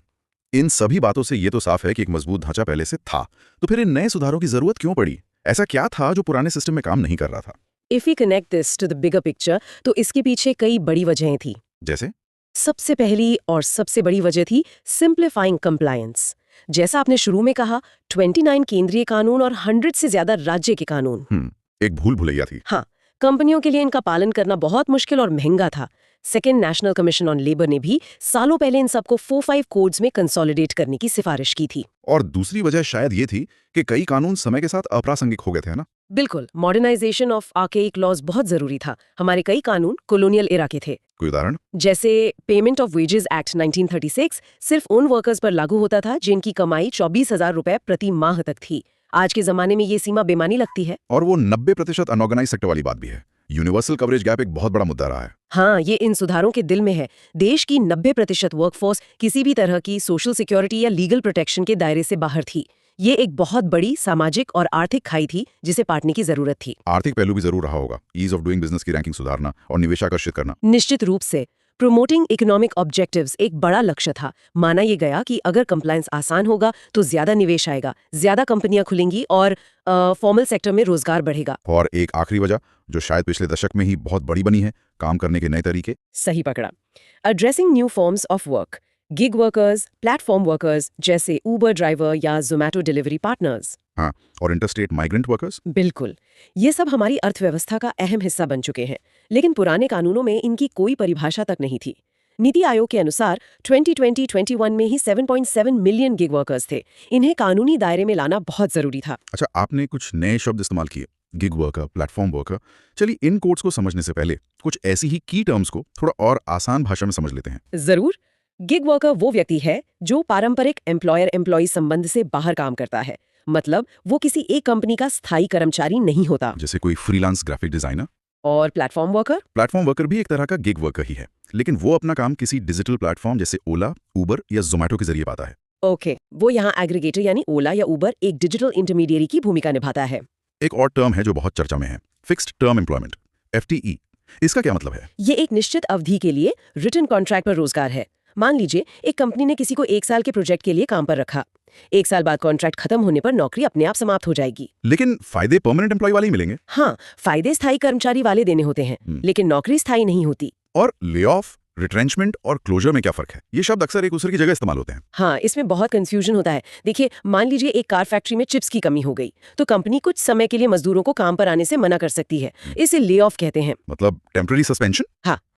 इन सभी बातों से ये तो साफ है कि एक मजबूत ढांचा पहले से था, तो फिर इन नए सुधारों की जरूरत क्यों पड़ी? ऐसा क्या था जो पुराने सिस्टम में काम नहीं कर रहा था? If we connect this to the bigger picture, तो इसके पीछे कई बड़ी वजहें थी। जैसे? सबसे पहली और सबसे बड़ी वजह थी सिंप्लीफाइंग कंप्लायंस। जैसा आपने शुरू में कहा, 29 केंद्रीय कानून और 100 से ज्यादा राज्य के कानून। एक भूल भुलैया थी। हाँ, कंपनियों के लिए इनका पालन करना बहुत मुश्किल और महंगा था। Second national commission on labour ने भी सालों पहले इन सबको 4-5 कोड्स में कंसोलिडेट करने की सिफारिश की थी। और दूसरी वजह शायद ये थी कि कई कानून समय के साथ अप्रासंगिक हो गए थे, है ना? बिल्कुल, मॉडर्नाइजेशन ऑफ आर्केइक लॉज बहुत जरूरी था। हमारे कई कानून कॉलोनियल एरा के थे। कोई उदाहरण? जैसे पेमेंट ऑफ वेजेस एक्ट 1936 सिर्फ उन वर्कर्स पर लागू होता था जिनकी कमाई 24,000 रुपए प्रति माह तक थी। आज के जमाने में ये सीमा बेमानी लगती है। और वो 90% अनऑर्गेनाइज सेक्टर वाली बात भी है। यूनिवर्सल कवरेज गैप एक बहुत बड़ा मुद्दा रहा है। हाँ, ये इन सुधारों के दिल में है। देश की 90% वर्कफोर्स किसी भी तरह की सोशल सिक्योरिटी या लीगल प्रोटेक्शन के दायरे से बाहर थी। ये एक बहुत बड़ी सामाजिक और आर्थिक खाई थी जिसे पाटने की जरूरत थी। आर्थिक पहलू भी जरूर रहा होगा। ईज ऑफ डूइंग बिजनेस की रैंकिंग सुधारना और निवेश आकर्षित करना। निश्चित रूप से प्रोमोटिंग इकोनॉमिक ऑब्जेक्टिव्स एक बड़ा लक्ष्य था। माना ये गया कि अगर कंप्लायंस आसान होगा तो ज्यादा निवेश आएगा, ज्यादा कंपनियां खुलेंगी और फॉर्मल सेक्टर में रोजगार बढ़ेगा। और एक आखिरी वजह जो शायद पिछले दशक में ही बहुत बड़ी बनी है, काम करने के नए तरीके। सही पकड़ा। Addressing new forms of work, gig workers, platform workers जैसे ऊबर ड्राइवर या जोमैटो डिलीवरी पार्टनर्स। हाँ, और इंटरस्टेट माइग्रेंट वर्कर्स। बिल्कुल, ये सब हमारी अर्थव्यवस्था का अहम हिस्सा बन चुके हैं, लेकिन पुराने कानूनों में इनकी कोई परिभाषा तक नहीं थी। नीति आयोग के अनुसार 2020-21 में ही 7.7 मिलियन गिग वर्कर्स थे। इन्हें कानूनी दायरे में लाना बहुत जरूरी था। अच्छा, आपने कुछ नए शब्द इस्तेमाल किए, गिग वर्कर, प्लेटफॉर्म वर्कर। चलिए, इन कोड्स को समझने से पहले कुछ ऐसी ही की टर्म्स को थोड़ा और आसान भाषा में समझ लेते हैं। जरूर। गिग वर्कर वो व्यक्ति है जो पारंपरिक एम्प्लॉयर एम्प्लॉई संबंध से बाहर काम करता है। मतलब वो किसी एक कंपनी का स्थायी कर्मचारी नहीं होता। जैसे कोई फ्रीलांस ग्राफिक डिजाइनर। और प्लेटफॉर्म वर्कर? प्लेटफॉर्म वर्कर भी एक तरह का गिग वर्कर ही है, लेकिन वो अपना काम किसी डिजिटल प्लेटफॉर्म जैसे ओला, उबर या जोमैटो के जरिए पाता है। ओके, वो यहाँ एग्रीगेटर यानी ओला या उबर एक डिजिटल इंटरमीडियरी की भूमिका निभाता है। एक और टर्म है जो बहुत चर्चा में है, फिक्स्ड टर्म एम्प्लॉयमेंट, FTE। इसका क्या मतलब है? ये एक निश्चित अवधि के लिए रिटन कॉन्ट्रैक्ट पर रोजगार है। मान लीजिए एक कंपनी ने किसी को 1 साल के प्रोजेक्ट के लिए काम पर रखा। 1 साल बाद कॉन्ट्रैक्ट खत्म होने पर नौकरी अपने आप समाप्त हो जाएगी। लेकिन फायदे परमानेंट एम्प्लॉय वाले ही मिलेंगे। हाँ, फायदे स्थायी कर्मचारी वाले देने होते हैं, लेकिन नौकरी स्थायी नहीं होती। और ले ऑफ, रिट्रेंचमेंट और क्लोजर में क्या फर्क है? ये शब्द अक्सर एक दूसरे की जगह इस्तेमाल होते हैं। हाँ, इसमें बहुत कंफ्यूजन होता है। देखिए, मान लीजिए एक कार फैक्ट्री में चिप्स की कमी हो गई, तो कंपनी कुछ समय के लिए मजदूरों को काम पर आने से मना कर सकती है। इसे ले ऑफ कहते हैं। मतलब टेम्पररी सस्पेंशन?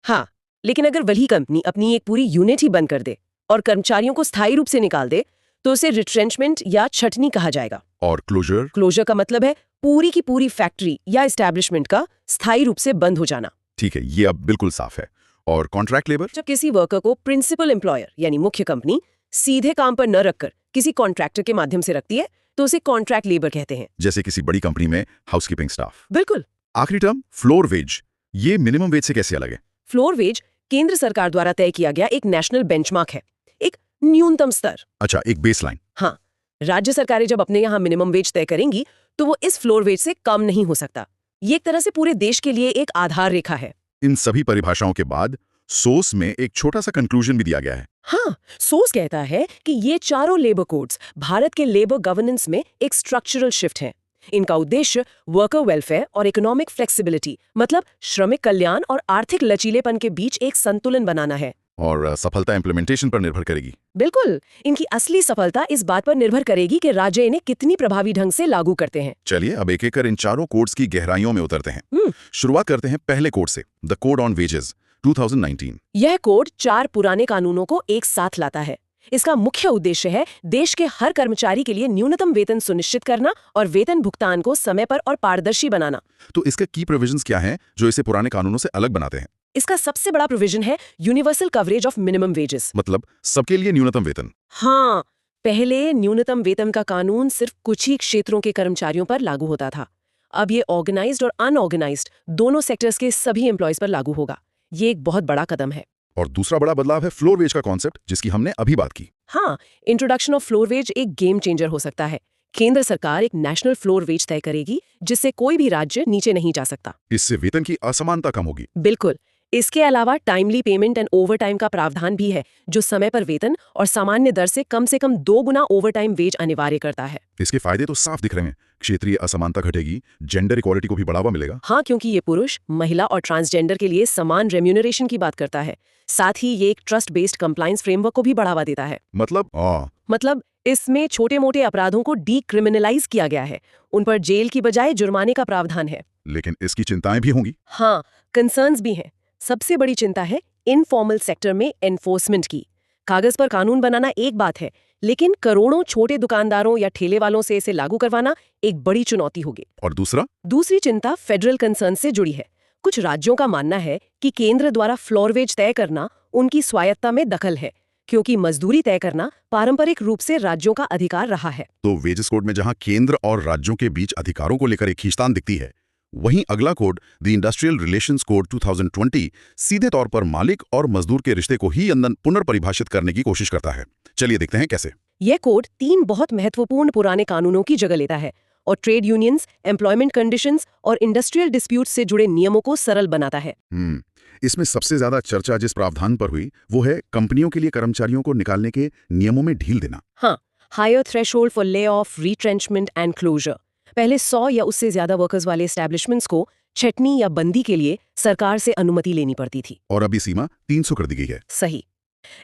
हाँ, लेकिन अगर वही कंपनी अपनी एक पूरी यूनिट ही बंद कर दे और कर्मचारियों को स्थायी रूप से निकाल दे, तो उसे रिट्रेंचमेंट या छटनी कहा जाएगा। और क्लोजर? क्लोजर का मतलब है पूरी की पूरी फैक्ट्री या एस्टैब्लिशमेंट का स्थायी रूप से बंद हो जाना। ठीक है, ये अब बिल्कुल साफ है। और कॉन्ट्रैक्ट लेबर? जब किसी वर्कर को प्रिंसिपल एम्प्लॉयर यानी मुख्य कंपनी सीधे काम पर न रखकर किसी कॉन्ट्रैक्टर के माध्यम से रखती है, तो उसे कॉन्ट्रैक्ट लेबर कहते हैं। जैसे किसी बड़ी कंपनी में हाउसकीपिंग स्टाफ। बिल्कुल। आखिरी टर्म फ्लोर वेज, ये मिनिमम वेज से कैसे अलग है? फ्लोर वेज केंद्र सरकार द्वारा तय किया गया एक नेशनल बेंचमार्क है, एक न्यूनतम स्तर। अच्छा, एक बेसलाइन। हाँ, राज्य सरकारें जब अपने यहाँ मिनिमम वेज तय करेंगी तो वो इस फ्लोर वेज से कम नहीं हो सकता। ये एक तरह से पूरे देश के लिए एक आधार रेखा है। इन सभी परिभाषाओं के बाद सोर्स में एक छोटा सा कंक्लूजन भी दिया गया है। हाँ, सोर्स कहता है कि ये चारों लेबर कोड्स भारत के लेबर गवर्नेंस में एक स्ट्रक्चरल शिफ्ट है। इनका उद्देश्य वर्कर वेलफेयर और इकोनॉमिक फ्लेक्सिबिलिटी, मतलब श्रमिक कल्याण और आर्थिक लचीलेपन के बीच एक संतुलन बनाना है। और सफलता इम्प्लीमेंटेशन पर निर्भर करेगी। बिल्कुल, इनकी असली सफलता इस बात पर निर्भर करेगी कि राज्य इन्हें कितनी प्रभावी ढंग से लागू करते हैं। चलिए अब एक एक कर इन चारों कोड्स की गहराइयों में उतरते हैं। शुरुआत करते हैं पहले कोड से, द कोड ऑन वेजेस 2019। यह कोड 4 पुराने कानूनों को एक साथ लाता है। इसका मुख्य उद्देश्य है देश के हर कर्मचारी के लिए न्यूनतम वेतन सुनिश्चित करना और वेतन भुगतान को समय पर और पारदर्शी बनाना। तो इसके की प्रोविजंस क्या हैं जो इसे पुराने कानूनों से अलग बनाते हैं? इसका सबसे बड़ा प्रोविजन है universal coverage of minimum wages, मतलब सबके लिए न्यूनतम वेतन। हाँ, पहले न्यूनतम वेतन का कानून सिर्फ कुछ ही क्षेत्रों के कर्मचारियों पर लागू होता था। अब ये ऑर्गेनाइज्ड और अनऑर्गेनाइज्ड दोनों सेक्टर्स के सभी एम्प्लॉयज पर लागू होगा। ये एक बहुत बड़ा कदम है। और दूसरा बड़ा बदलाव है फ्लोर वेज का कॉन्सेप्ट, जिसकी हमने अभी बात की। हाँ, इंट्रोडक्शन ऑफ फ्लोर वेज एक गेम चेंजर हो सकता है। केंद्र सरकार एक नेशनल फ्लोर वेज तय करेगी जिससे कोई भी राज्य नीचे नहीं जा सकता। इससे वेतन की असमानता कम होगी। बिल्कुल। इसके अलावा टाइमली पेमेंट एंड ओवरटाइम का प्रावधान भी है, जो समय पर वेतन और सामान्य दर से कम 2 गुना ओवरटाइम वेज अनिवार्य करता है। इसके फायदे तो साफ दिख रहे हैं। क्षेत्रीय असमानता घटेगी, जेंडर इक्वालिटी को भी बढ़ावा मिलेगा। हाँ, क्योंकि ये पुरुष, महिला और ट्रांसजेंडर के लिए समान रेम्यूनरेशन की बात करता है। साथ ही ये एक ट्रस्ट बेस्ड कंप्लायंस फ्रेमवर्क को भी बढ़ावा देता है। मतलब इसमें छोटे मोटे अपराधों को डीक्रिमिनलाइज किया गया है। उन पर जेल की बजाय जुर्माने का प्रावधान है। लेकिन इसकी चिंताएं भी होंगी। हाँ, कंसर्न्स भी हैं। सबसे बड़ी चिंता है इनफॉर्मल सेक्टर में एनफोर्समेंट की। कागज पर कानून बनाना एक बात है, लेकिन करोड़ों छोटे दुकानदारों या ठेले वालों से इसे लागू करवाना एक बड़ी चुनौती होगी। और दूसरी चिंता फेडरल कंसर्न से जुड़ी है। कुछ राज्यों का मानना है कि केंद्र द्वारा फ्लोर वेज तय करना उनकी स्वायत्ता में दखल है, क्योंकि मजदूरी तय करना पारंपरिक रूप से राज्यों का अधिकार रहा है। तो वेजेस कोड में जहां केंद्र और राज्यों के बीच अधिकारों को लेकर एक खींचतान दिखती है, वहीं अगला code the industrial relations code 2020 सीधे तौर पर मालिक और मजदूर के रिश्ते को ही पुनर्परिभाषित करने की कोशिश करता है। चलिए देखते हैं कैसे। यह कोड 3 बहुत महत्वपूर्ण पुराने कानूनों की जगह लेता है और ट्रेड यूनियंस, एम्प्लॉयमेंट कंडीशंस और इंडस्ट्रियल डिस्प्यूट्स से जुड़े नियमों को सरल बनाता है। इसमें सबसे ज्यादा चर्चा जिस प्रावधान पर हुई वो है कंपनियों के लिए कर्मचारियों को निकालने के नियमों में ढील देना। हाँ, higher threshold for lay off, retrenchment and closure. पहले 100 या उससे ज्यादा वर्कर्स वाले एस्टैब्लिशमेंट्स को छटनी या बंदी के लिए सरकार से अनुमति लेनी पड़ती थी। और अभी सीमा 300 कर दी गई है। सही।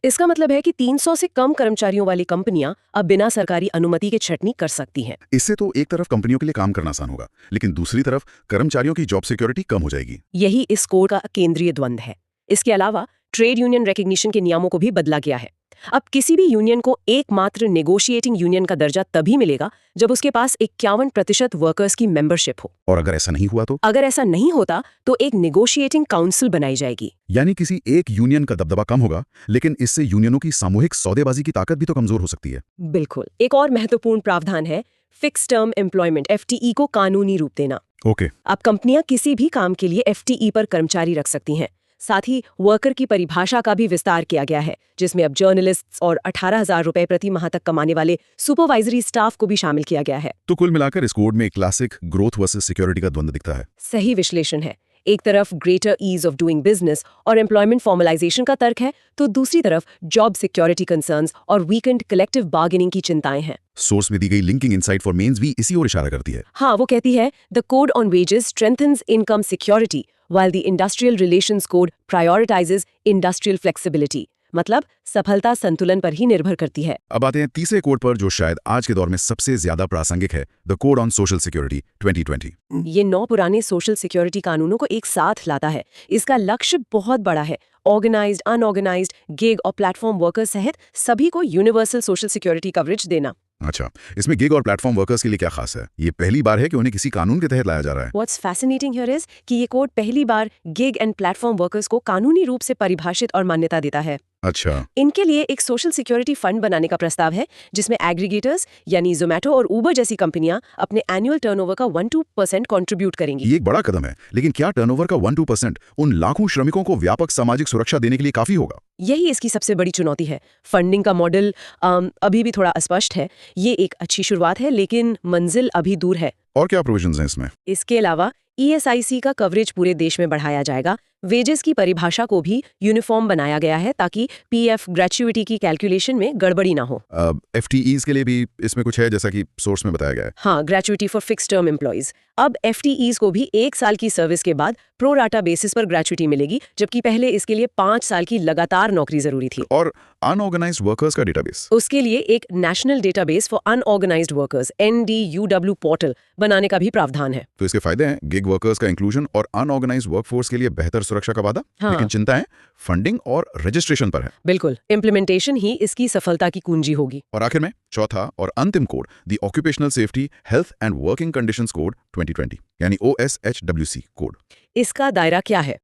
इसका मतलब है कि 300 से कम कर्मचारियों वाली कंपनियां अब बिना सरकारी अनुमति के छटनी कर सकती हैं। इससे तो एक तरफ कंपनियों के लिए काम करना आसान होगा, लेकिन दूसरी तरफ कर्मचारियों की जॉब सिक्योरिटी कम हो जाएगी। यही इस कोड का केंद्रीय द्वंद्व है। इसके अलावा ट्रेड यूनियन रिकग्निशन के नियमों को भी बदला गया है। अब किसी भी यूनियन को एकमात्र नेगोशिएटिंग यूनियन का दर्जा तभी मिलेगा जब उसके पास 51% वर्कर्स की मेंबरशिप हो। और अगर ऐसा नहीं हुआ तो? अगर ऐसा नहीं होता तो एक नेगोशिएटिंग काउंसिल बनाई जाएगी। यानी किसी एक यूनियन का दबदबा कम होगा, लेकिन इससे यूनियनों की सामूहिक सौदेबाजी की ताकत भी तो कमजोर हो सकती है। बिल्कुल। एक और महत्वपूर्ण प्रावधान है फिक्स टर्म एम्प्लॉयमेंट FTE को कानूनी रूप देना। ओके। अब कंपनियां किसी भी काम के लिए FTE पर कर्मचारी रख सकती हैं। साथ ही वर्कर की परिभाषा का भी विस्तार किया गया है, जिसमें अब जर्नलिस्ट्स और 18,000 रुपए प्रति माह तक कमाने वाले सुपरवाइजरी स्टाफ को भी शामिल किया गया है। तो कुल मिलाकर इस कोड में एक क्लासिक ग्रोथ वर्सेस सिक्योरिटी का द्वंद्व दिखता है। सही विश्लेषण है। एक तरफ greater ease of doing business और एम्प्लॉयमेंट फॉर्मलाइजेशन का तर्क है, तो दूसरी तरफ जॉब सिक्योरिटी कंसर्न्स और वीकेंड कलेक्टिव बार्गेनिंग की चिंताएं हैं। सोर्स में दी गई लिंकिंग इनसाइट फॉर मेंस भी इसी ओर इशारा करती है। हाँ, वो कहती है the code on wages strengthens income security while the Industrial Relations Code prioritizes industrial flexibility। मतलब सफलता संतुलन पर ही निर्भर करती है। अब आते हैं तीसरे कोड पर, जो शायद आज के दौर में सबसे ज्यादा प्रासंगिक है, the code on social security 2020। ये 9 पुराने सोशल सिक्योरिटी कानूनों को एक साथ लाता है। इसका लक्ष्य बहुत बड़ा है। ऑर्गेनाइज्ड, अनऑर्गेनाइज्ड, गिग और प्लेटफॉर्म वर्कर्स सहित सभी को यूनिवर्सल सोशल सिक्योरिटी कवरेज देना। अच्छा, इसमें गिग और प्लेटफॉर्म वर्कर्स के लिए क्या खास है? ये पहली बार है कि उन्हें किसी कानून के तहत लाया जा रहा है। What's fascinating here is कि ये कोड पहली बार गिग एंड प्लेटफॉर्म वर्कर्स को कानूनी रूप से परिभाषित और मान्यता देता है। अच्छा। इनके लिए एक सोशल सिक्योरिटी फंड बनाने का प्रस्ताव है, जिसमें एग्रीगेटर्स यानी जोमेटो और उबर जैसी कंपनियां अपने एनुअल टर्नओवर का 1-2% कंट्रीब्यूट करेंगी। ये एक बड़ा कदम है, लेकिन क्या टर्नओवर का 1-2% उन लाखों श्रमिकों को व्यापक सामाजिक सुरक्षा देने के लिए काफी होगा? यही इसकी सबसे बड़ी चुनौती है। फंडिंग का मॉडल अभी भी थोड़ा अस्पष्ट है। ये एक अच्छी शुरुआत है, लेकिन मंजिल अभी दूर है। और क्या प्रोविजंस हैं इसमें? इसके अलावा ESIC का कवरेज पूरे देश में बढ़ाया जाएगा। वेजेस की परिभाषा को भी यूनिफॉर्म बनाया गया है ताकि PF ग्रेच्युइटी की कैलकुलेशन में गड़बड़ी ना हो। FTEs के लिए भी इसमें कुछ है, जैसा कि सोर्स में बताया गया है। हाँ, ग्रेच्युइटी फॉर फिक्स टर्म एम्प्लॉइज। अब FTEs को भी 1 साल की सर्विस के बाद प्रो राटा बेसिस पर ग्रेच्युइटी मिलेगी, जबकि पहले इसके लिए 5 साल की लगातार नौकरी जरूरी थी। और अनऑर्गेनाइज्ड वर्कर्स का डेटाबेस? उसके लिए एक national database for unorganised workers NDUW portal बनाने का भी प्रावधान है। तो इसके फायदे हैं गिग वर्कर्स का इंक्लूजन और अनऑर्गेनाइज्ड वर्कफोर्स के लिए बेहतर सुरक्षा का वादा। हाँ। लेकिन चिंताएं फंडिंग और रजिस्ट्रेशन पर है। बिल्कुल, इम्प्लीमेंटेशन ही इसकी सफलता की कुंजी होगी। और आखिर में चौथा और अंतिम code, the occupational safety, health and working conditions code 2020। यानी OSHWC कोड। इसका दायरा क्या है?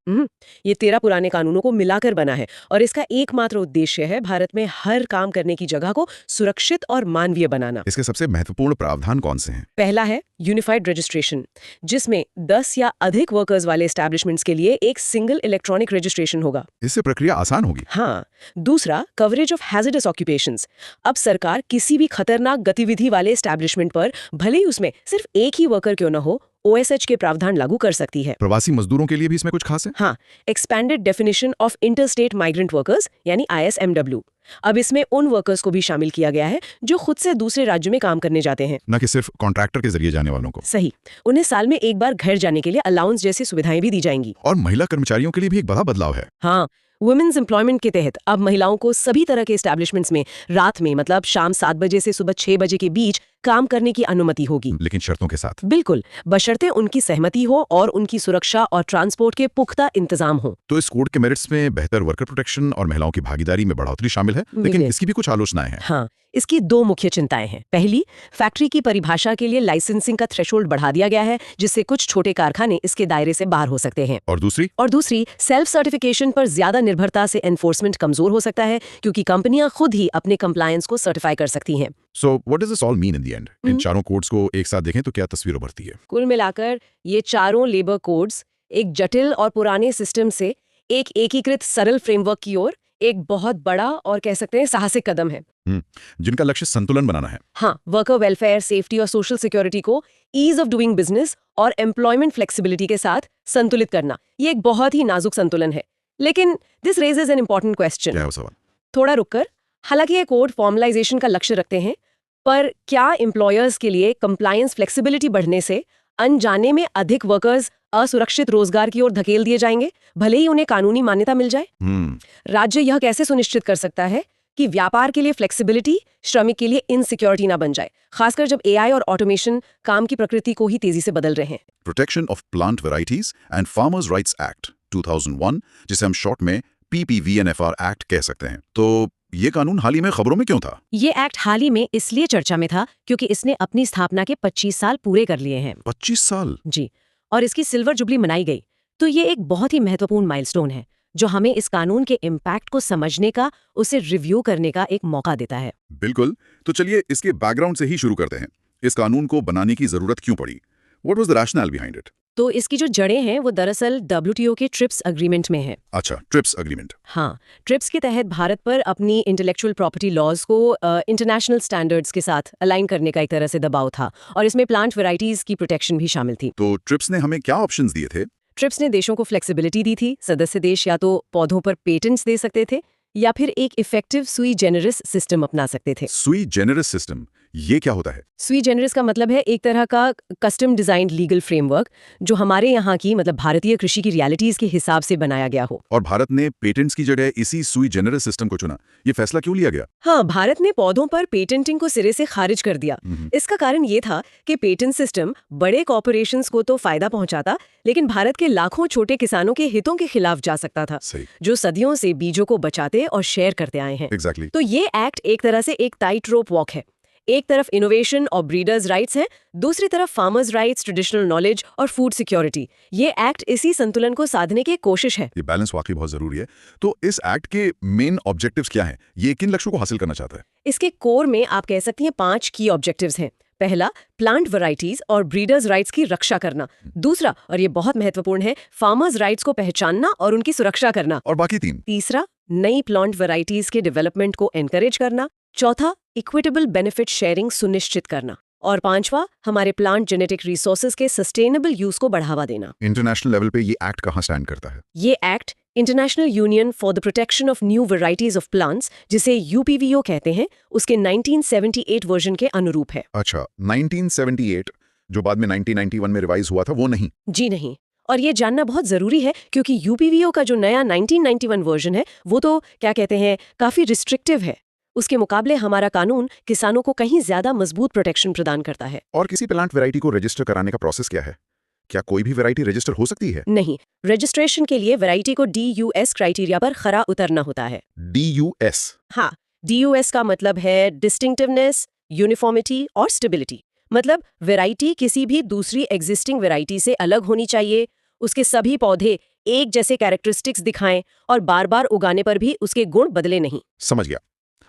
ये 13 पुराने कानूनों को मिलाकर बना है और इसका एकमात्र उद्देश्य है भारत में हर काम करने की जगह को सुरक्षित और मानवीय बनाना। इसके सबसे महत्वपूर्ण प्रावधान कौन से हैं? पहला है यूनिफाइड रजिस्ट्रेशन, जिसमें 10 या अधिक वर्कर्स वाले एस्टैब्लिशमेंट्स के लिए एक सिंगल इलेक्ट्रॉनिक रजिस्ट्रेशन होगा। इससे प्रक्रिया आसान होगी। हाँ। दूसरा, कवरेज ऑफ हैजर्डस ऑक्यूपेशंस। अब सरकार किसी भी खतरनाक गतिविधि वाले एस्टैब्लिशमेंट पर भले ही उसमें सिर्फ एक ही वर्कर क्यों न हो, OSH के प्रावधान लागू कर सकती है। प्रवासी मजदूरों के लिए भी इसमें कुछ खास है? हाँ, expanded definition of interstate migrant workers यानी ISMW। अब इसमें उन वर्कर्स को भी शामिल किया गया है जो खुद से दूसरे राज्य में काम करने जाते हैं, न कि सिर्फ कॉन्ट्रैक्टर के जरिए जाने वालों को। सही। उन्हें साल में एक बार घर जाने के लिए अलाउंस जैसी सुविधाएं भी दी जाएंगी। और महिला कर्मचारियों के लिए भी एक बड़ा बदलाव है। हाँ, वुमेन्स एम्प्लॉयमेंट के तहत अब महिलाओं को सभी तरह के एस्टैब्लिशमेंट्स में रात में मतलब शाम 7 बजे से सुबह 6 बजे के बीच काम करने की अनुमति होगी, लेकिन शर्तों के साथ। बिल्कुल, बशर्ते उनकी सहमति हो और उनकी सुरक्षा और ट्रांसपोर्ट के पुख्ता इंतजाम हो। तो इस कोड के मेरिट्स में बेहतर वर्कर प्रोटेक्शन और महिलाओं की भागीदारी में बढ़ोतरी शामिल है, लेकिन इसकी भी कुछ आलोचनाएं हैं। हाँ, इसकी 2 मुख्य चिंताएं हैं। पहली, फैक्ट्री की परिभाषा के लिए लाइसेंसिंग का थ्रेशोल्ड बढ़ा दिया गया है, जिससे कुछ छोटे कारखाने इसके दायरे से बाहर हो सकते हैं। और दूसरी, सेल्फ सर्टिफिकेशन पर ज्यादा निर्भरता से एनफोर्समेंट कमजोर हो सकता है, क्योंकि कंपनियां खुद ही अपने कंप्लायंस को सर्टिफाई कर सकती हैं। So what does this all mean in the end? इन चारों कोड्स को एक साथ देखें तो क्या तस्वीर उभरती है? कुल मिलाकर ये चारों लेबर कोड्स एक जटिल और पुराने सिस्टम से एक एकीकृत सरल फ्रेमवर्क की ओर एक बहुत बड़ा और कह सकते हैं साहसिक कदम है। जिनका लक्ष्य संतुलन बनाना है। हाँ, वर्कर वेलफेयर, सेफ्टी और सोशल सिक्योरिटी को ईज ऑफ डूइंग बिजनेस और एम्प्लॉयमेंट फ्लेक्सिबिलिटी के साथ संतुलित करना। ये एक बहुत ही नाजुक संतुलन है, लेकिन this raises an important question. क्या है वो सवाल? थोड़ा रुककर, हालांकि ये कोड फॉर्मलाइजेशन का लक्ष्य रखते हैं, पर क्या एम्प्लॉयर्स के लिए कंप्लायंस फ्लेक्सिबिलिटी बढ़ने से अनजाने में अधिक वर्कर्स असुरक्षित रोजगार की ओर धकेल दिए जाएंगे, भले ही उन्हें कानूनी मान्यता मिल जाए? राज्य यह कैसे सुनिश्चित कर सकता है कि व्यापार के लिए फ्लेक्सिबिलिटी श्रमिक के लिए इनसिक्योरिटी ना बन जाए, खासकर जब AI और ऑटोमेशन काम की प्रकृति को ही तेजी से बदल रहे हैं? Protection of plant varieties and farmers rights act 2001, जिसे हम शॉर्ट में PPVNFR एक्ट कह सकते हैं। तो ये कानून हाल ही में खबरों में क्यों था? ये एक्ट हाल ही में इसलिए चर्चा में था क्योंकि इसने अपनी स्थापना के 25 साल पूरे कर लिए हैं। 25 साल? जी, और इसकी सिल्वर जुबली मनाई गई। तो ये एक बहुत ही महत्वपूर्ण माइलस्टोन है जो हमें इस कानून के इम्पैक्ट को समझने का, उसे रिव्यू करने का एक मौका देता है। बिल्कुल, तो चलिए इसके बैकग्राउंड से ही शुरू करते हैं। इस कानून को बनाने की जरूरत क्यों पड़ी? What was the rationale behind it? तो इसकी जो जड़ें हैं वो दरअसल WTO के ट्रिप्स अग्रीमेंट में है। अच्छा, ट्रिप्स अग्रीमेंट। हाँ, ट्रिप्स के तहत भारत पर अपनी इंटेलेक्चुअल प्रॉपर्टी लॉज को इंटरनेशनल स्टैंडर्ड्स के साथ अलाइन करने का एक तरह से दबाव था, और इसमें प्लांट वेराइटीज की प्रोटेक्शन भी शामिल थी। तो ट्रिप्स ने हमें क्या ऑप्शंस दिए थे? ट्रिप्स ने देशों को फ्लेक्सिबिलिटी दी थी। सदस्य देश या तो पौधों पर पेटेंट्स दे सकते थे या फिर एक इफेक्टिव सुई जेनरिस सिस्टम अपना सकते थे। सुई जेनरिस सिस्टम, ये क्या होता है? सुई जेनरिस का मतलब है एक तरह का कस्टम डिजाइन्ड लीगल फ्रेमवर्क जो हमारे यहाँ की मतलब भारतीय कृषि की रियलिटीज के हिसाब से बनाया गया हो। और भारत ने पेटेंट्स की जगह इसी सुई जेनरिस सिस्टम को चुना, ये फैसला क्यों लिया गया? हाँ, भारत ने पौधों पर पेटेंटिंग को सिरे से खारिज कर दिया। इसका कारण ये था कि पेटेंट सिस्टम बड़े कॉर्पोरेशंस को तो फायदा पहुंचाता, लेकिन भारत के लाखों छोटे किसानों के हितों के खिलाफ जा सकता था, जो सदियों से बीजों को बचाते और शेयर करते आए हैं। Exactly. तो ये एक्ट एक तरह से एक टाइट रोप वॉक है। एक तरफ इनोवेशन और ब्रीडर्स राइट्स हैं, दूसरी तरफ फार्मर्स राइट्स, ट्रेडिशनल नॉलेज और फूड सिक्योरिटी। ये एक्ट इसी संतुलन को साधने की कोशिश है। ये बैलेंस वाकई बहुत जरूरी है। तो इस एक्ट के मेन ऑब्जेक्टिव्स क्या हैं? ये किन लक्ष्यों को हासिल करना चाहता है? इसके कोर में आप कह सकती हैं 5 की ऑब्जेक्टिव्स हैं। पहला, प्लांट वैरायटीज और ब्रीडर्स राइट्स की रक्षा करना। दूसरा, और ये बहुत महत्वपूर्ण है, फार्मर्स राइट्स को पहचानना और उनकी सुरक्षा करना। और बाकी 3? तीसरा, नई प्लांट वैरायटीज के डेवलपमेंट को एनकरेज करना। चौथा, इक्विटेबल बेनिफिट शेयरिंग सुनिश्चित करना। और 5वां, हमारे प्लांट जेनेटिक रिसोर्सेज के सस्टेनेबल यूज को बढ़ावा देना। इंटरनेशनल लेवल पे ये एक्ट कहाँ स्टैंड करता है? ये act international union for the protection of new varieties of plants, जिसे UPVO कहते हैं, उसके 1978 वर्जन के अनुरूप है। अच्छा, 1978 जो बाद में 1991 में रिवाइज हुआ था, वो नहीं? जी नहीं। और ये जानना बहुत जरूरी है क्योंकि UPVO का जो नया 1991 वर्जन है वो तो क्या कहते हैं, काफी रिस्ट्रिक्टिव है। उसके मुकाबले हमारा कानून किसानों को कहीं ज्यादा मजबूत प्रोटेक्शन प्रदान करता है। और किसी प्लांट वैरायटी को रजिस्टर कराने का प्रोसेस क्या है? क्या कोई भी वैरायटी रजिस्टर हो सकती है? नहीं, रजिस्ट्रेशन के लिए वैरायटी को DUS क्राइटेरिया पर खरा उतरना होता है। DUS? हाँ, DUS का मतलब है डिस्टिंक्टिवनेस, यूनिफॉर्मिटी और स्टेबिलिटी। मतलब वैरायटी किसी भी दूसरी एग्जिस्टिंग वैरायटी से अलग होनी चाहिए, उसके सभी पौधे एक जैसे कैरेक्टरिस्टिक्स दिखाएं और बार बार उगाने पर भी उसके गुण बदले नहीं। समझ गया।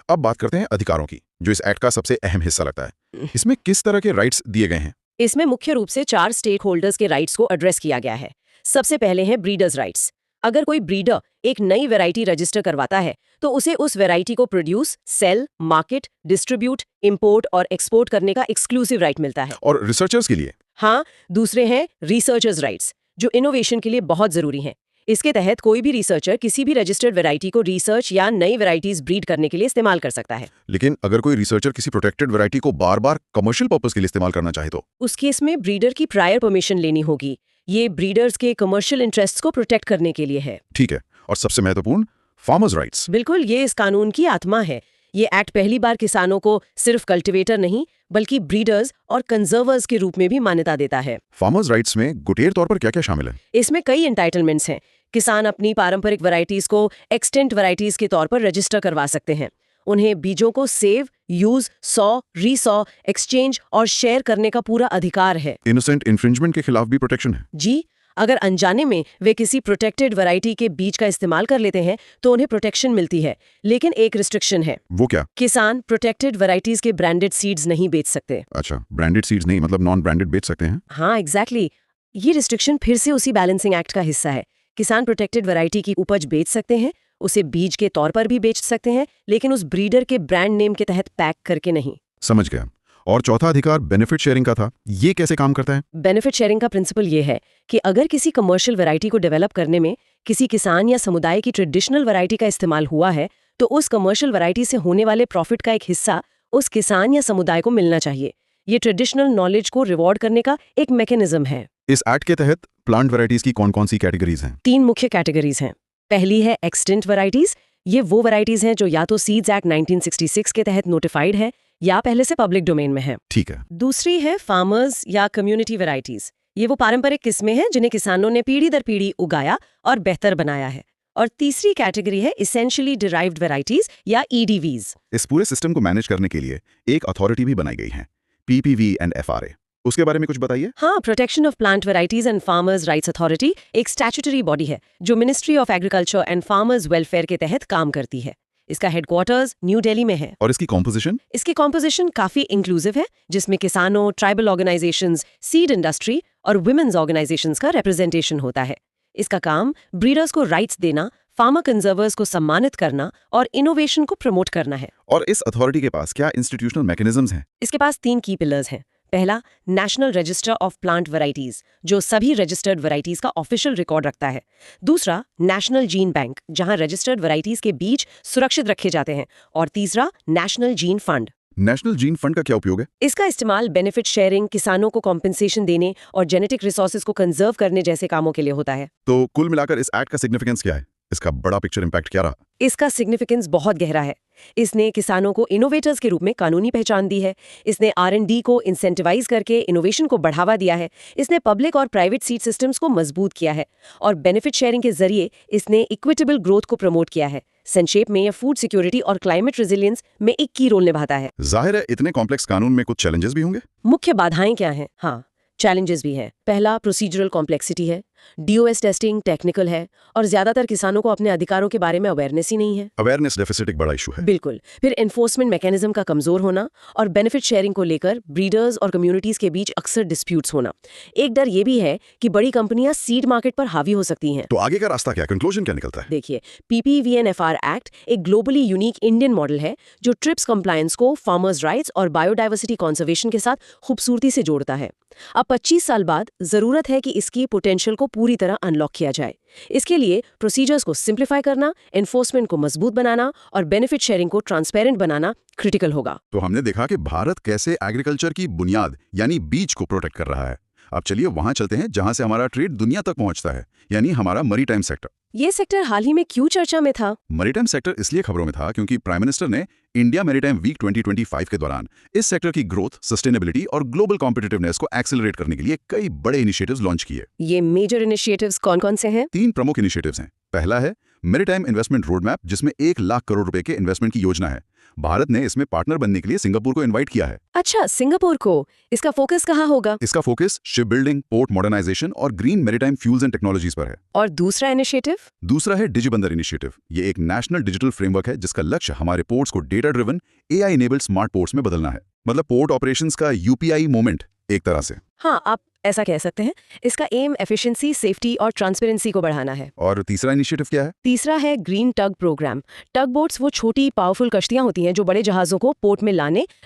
अब बात करते हैं अधिकारों की, जो इस एक्ट का सबसे अहम हिस्सा लगता है। इसमें किस तरह के राइट्स दिए गए हैं? इसमें मुख्य रूप से 4 स्टेक होल्डर्स के राइट्स को एड्रेस किया गया है। सबसे पहले हैं ब्रीडर्स राइट्स। अगर कोई ब्रीडर एक नई वैरायटी रजिस्टर करवाता है तो उसे उस वैरायटी को produce, sell, market, distribute, import और एक्सपोर्ट करने का एक्सक्लूसिव राइट मिलता है। और रिसर्चर्स के लिए? हाँ, दूसरे हैं रिसर्चर्स राइट्स, जो इनोवेशन के लिए बहुत जरूरी हैं। इसके तहत कोई भी रिसर्चर किसी भी रजिस्टर्ड वैरायटी को रिसर्च या नई वैरायटीज ब्रीड करने के लिए इस्तेमाल कर सकता है। लेकिन अगर कोई रिसर्चर किसी प्रोटेक्टेड वैरायटी को बार बार कमर्शियल पर्पस के लिए इस्तेमाल करना चाहे तो? उस केस में ब्रीडर की प्रायर परमिशन लेनी होगी। ये ब्रीडर्स के कमर्शियल इंटरेस्ट्स को प्रोटेक्ट करने के लिए है। ठीक है। और सबसे महत्वपूर्ण, फार्मर्स राइट्स। बिल्कुल, ये इस कानून की आत्मा है। ये एक्ट पहली बार किसानों को सिर्फ कल्टीवेटर नहीं बल्कि ब्रीडर्स और कंजर्वर्स के रूप में भी मान्यता देता है। फार्मर्स राइट्स में गुटेर तौर पर क्या-क्या शामिल है? इसमें कई एंटाइटलमेंट्स हैं। किसान अपनी पारंपरिक वैरायटीज को एक्सटेंट वैरायटीज के तौर पर रजिस्टर करवा सकते हैं। उन्हें बीजों को सेव, यूज, सॉ, रीसॉ, एक्सचेंज और शेयर करने का पूरा अधिकार है। इनोसेंट इन्फ्रिंजमेंट के खिलाफ भी प्रोटेक्शन है? जी, अगर अनजाने में वे किसी प्रोटेक्टेड वैरायटी के बीज का इस्तेमाल कर लेते हैं तो उन्हें प्रोटेक्शन मिलती है, लेकिन एक रिस्ट्रिक्शन है। वो क्या? किसान प्रोटेक्टेड वैरायटीज के ब्रांडेड सीड्स नहीं बेच सकते। अच्छा, ब्रांडेड सीड्स नहीं, मतलब नॉन ब्रांडेड बेच सकते हैं? हाँ, एग्जैक्टली। ये रिस्ट्रिक्शन फिर से उसी बैलेंसिंग एक्ट का हिस्सा है। किसान प्रोटेक्टेड वैरायटी की उपज बेच सकते हैं, उसे बीज के तौर पर भी बेच सकते हैं, लेकिन उस ब्रीडर के ब्रांड नेम के तहत पैक करके नहीं। समझ गया। और चौथा अधिकार बेनिफिट शेयरिंग का था, ये कैसे काम करता है? बेनिफिट शेयरिंग का प्रिंसिपल ये है कि अगर किसी कमर्शियल वैरायटी को डेवलप करने में किसी किसान या समुदाय की ट्रेडिशनल वैरायटी का इस्तेमाल हुआ है तो उस कमर्शियल वैरायटी से होने वाले प्रॉफिट का एक हिस्सा उस किसान या समुदाय को मिलना चाहिए। ये ट्रेडिशनल नॉलेज को रिवॉर्ड करने का एक मैकेनिज्म है। इस एक्ट के तहत प्लांट वैरायटीज की कौन-कौन सी कैटेगरीज हैं? 3 मुख्य कैटेगरीज हैं। पहली है एक्सटेंट वैरायटीज। ये वो वैरायटीज हैं जो या तो सीड्स एक्ट 1966 के तहत नोटिफाइड है या पहले से पब्लिक डोमेन में है। ठीक है। दूसरी है फार्मर्स या कम्युनिटी वैरायटीज। ये वो पारंपरिक किस्में हैं जिन्हें किसानों ने पीढ़ी दर पीढ़ी उगाया और बेहतर बनाया है। और तीसरी कैटेगरी है इसेंशियली डिराइव्ड वैरायटीज या EDVs। इस पूरे सिस्टम को मैनेज करने के लिए एक अथॉरिटी भी बनाई गई है, PPV एंड FRA। उसके बारे में कुछ बताइए। हाँ, protection of plant varieties and farmers rights authority एक स्टैट्यूटरी बॉडी है जो ministry of agriculture and farmers welfare के तहत काम करती है। इसका हेडक्वार्टर्स न्यू दिल्ली में है। और इसकी कॉम्पोजिशन? इसकी कॉम्पोजिशन काफी इंक्लूसिव है, जिसमें किसानों, ट्राइबल ऑर्गेनाइजेशंस, सीड इंडस्ट्री और वुमेन्स ऑर्गेनाइजेशंस का रिप्रेजेंटेशन होता है। इसका काम ब्रीडर्स को राइट्स देना, फार्मर कंजर्वर्स को सम्मानित करना और इनोवेशन को प्रमोट करना है। और इस अथॉरिटी के पास क्या इंस्टीट्यूशनल मैकेनिज्म्स हैं? इसके पास 3 की पिलर्स हैं। पहला, national register of plant varieties, जो सभी रजिस्टर्ड वैरायटीज का ऑफिशियल रिकॉर्ड रखता है। दूसरा, नेशनल जीन बैंक, जहां रजिस्टर्ड वैरायटीज के बीज सुरक्षित रखे जाते हैं। और तीसरा, national gene fund. National gene fund का क्या उपयोग है? इसका इस्तेमाल बेनिफिट शेयरिंग, किसानों को कॉम्पेंसेशन देने और जेनेटिक रिसोर्सेज को कंजर्व करने जैसे कामों के लिए होता है। तो कुल मिलाकर इस एक्ट का सिग्निफिकेंस क्या है? इसका बड़ा पिक्चर इम्पैक्ट क्या रहा? इसका सिग्निफिकेंस बहुत गहरा है। इसने किसानों को इनोवेटर्स के रूप में कानूनी पहचान दी है। इसने R&D को इंसेंटिवाइज करके इनोवेशन को बढ़ावा दिया है। इसने पब्लिक और प्राइवेट सीड सिस्टम्स को मजबूत किया है। और बेनिफिट शेयरिंग के जरिए इसने इक्विटेबल ग्रोथ को प्रमोट किया है। संक्षेप में, यह फूड सिक्योरिटी और क्लाइमेट रेजिलियंस में एक की रोल निभाता है। जाहिर है इतने कॉम्प्लेक्स कानून में कुछ चैलेंजेस भी होंगे। मुख्य बाधाएं क्या हैं? हाँ, चैलेंजेस भी हैं। पहला, प्रोसीजरल कॉम्प्लेक्सिटी है। DOS टेस्टिंग टेक्निकल है और ज्यादातर किसानों को अपने अधिकारों के बारे में अवेयरनेस ही नहीं है। अवेयरनेस डेफिसिट एक बड़ा इशू है। बिल्कुल। फिर एनफोर्समेंट मैकेनिज्म का कमजोर होना और बेनिफिट शेयरिंग को लेकर ब्रीडर्स और कम्युनिटीज के बीच अक्सर डिस्प्यूट्स होना। एक डर ये भी है कि बड़ी कंपनियां सीड मार्केट पर हावी हो सकती हैं। तो आगे का रास्ता क्या, कंक्लूजन क्या निकलता है? देखिए, PPVNFR एक्ट एक ग्लोबली यूनिक इंडियन मॉडल है जो ट्रिप्स कंप्लायंस को फार्मर्स राइट्स और बायोडाइवर्सिटी कंजर्वेशन के साथ खूबसूरती से जोड़ता है। अब 25 साल बाद जरूरत है कि इसकी पोटेंशियल को पूरी तरह अनलॉक किया जाए। इसके लिए प्रोसीजर्स को सिंप्लीफाई करना, एनफोर्समेंट को मजबूत बनाना और बेनिफिट शेयरिंग को ट्रांसपेरेंट बनाना क्रिटिकल होगा। तो हमने देखा कि भारत कैसे एग्रीकल्चर की बुनियाद यानी बीज को प्रोटेक्ट कर रहा है। अब चलिए वहां चलते हैं जहां से हमारा ट्रेड दुनिया तक पहुंचता है, यानी हमारा मैरीटाइम सेक्टर। ये सेक्टर हाल ही में क्यों चर्चा में था? मैरीटाइम सेक्टर इसलिए खबरों में था क्योंकि प्राइम मिनिस्टर ने इंडिया मैरीटाइम वीक 2025 के दौरान इस सेक्टर की ग्रोथ, सस्टेनेबिलिटी और ग्लोबल कॉम्पिटिटिवनेस को एक्सेलरेट करने के लिए कई बड़े इनिशिएटिव्स लॉन्च किए। ये मेजर इनिशिएटिव्स कौन-कौन से हैं? 3 प्रमुख इनिशिएटिव्स हैं। पहला है मैरीटाइम इन्वेस्टमेंट रोड मैप, जिसमें 1 लाख करोड़ रुपए के इन्वेस्टमेंट की योजना है। भारत ने इसमें पार्टनर बनने के लिए सिंगापुर को इनवाइट किया है। अच्छा, सिंगापुर को। इसका फोकस कहाँ होगा? इसका focus ship building, port modernisation और green maritime fuels and technologies पर है। और दूसरा इनिशिएटिव? दूसरा है डिजिबंदर इनिशिएटिव। ये एक नेशनल डिजिटल फ्रेमवर्क है जिसका लक्ष्य हमारे पोर्ट्स को data driven, AI enabled smart ports में बदलना है। मतलब पोर्ट ऑपरेशंस का UPI मोमेंट एक तरह से। हाँ, आप ऐसा कह सकते हैं। इसका एम एफिशिएंसी, सेफ्टी और ट्रांसपेरेंसी को बढ़ाना है। और तीसरा इनिशिएटिव क्या है? तीसरा है ग्रीन टग प्रोग्राम। टग बोट्स वो छोटी पावरफुल कश्तियां होती हैं जो बड़े जहाजों को पोर्ट में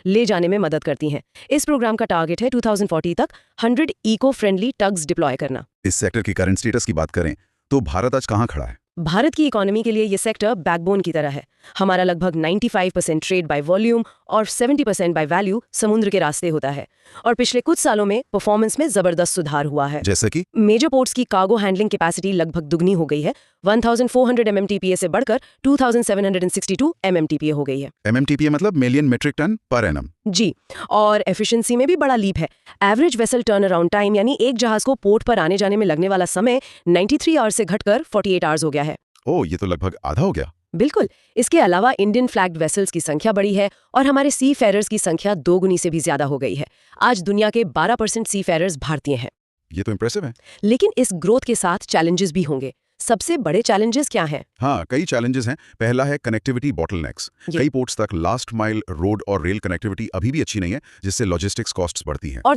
ले जाने में मदद करती हैं। इस प्रोग्राम का टारगेट है 2040 तक 100 इको फ्रेंडली टग्स डिप्लॉय करना। इस सेक्टर की करंट स्टेटस की बात करें तो भारत आज कहाँ खड़ा है? भारत की इकोनॉमी के लिए ये सेक्टर बैकबोन की तरह है। हमारा लगभग 95% ट्रेड बाय वॉल्यूम और 70% बाय वैल्यू समुद्र के रास्ते होता है। और पिछले कुछ सालों में परफॉर्मेंस में जबरदस्त सुधार हुआ है। जैसे कि मेजर पोर्ट्स की कार्गो हैंडलिंग कैपेसिटी लगभग दुगनी हो गई है। 1400 MMTPA से बढ़कर 2762 MMTPA हो गई है। MMTPA मतलब million metric tonne per annum. जी, और एफिशिएंसी में भी बड़ा लीप है। Average vessel turn around time यानी एक जहाज को पोर्ट पर आने जाने में लगने वाला समय 93 आवर्स से घटकर 48 आवर्स हो गया है। ओह, ये तो लगभग आधा हो गया। बिल्कुल। इसके अलावा इंडियन फ्लैग्ड वेसल्स की संख्या बढ़ी है और हमारे सी फेरर्स की संख्या 2 गुनी से भी ज्यादा हो गई है। आज दुनिया के 12% सी फेरर्स भारतीय हैं। ये तो इंप्रेसिव है। लेकिन इस ग्रोथ के साथ चैलेंजेस भी होंगे। सबसे बड़े चैलेंजेस क्या हैं? हाँ, कई चैलेंजेस हैं। पहला है कनेक्टिविटी बॉटलनेक्स। कई पोर्ट्स तक लास्ट माइल रोड और रेल कनेक्टिविटी अभी भी अच्छी नहीं है, जिससे लॉजिस्टिक्स कॉस्ट्स बढ़ती हैं। और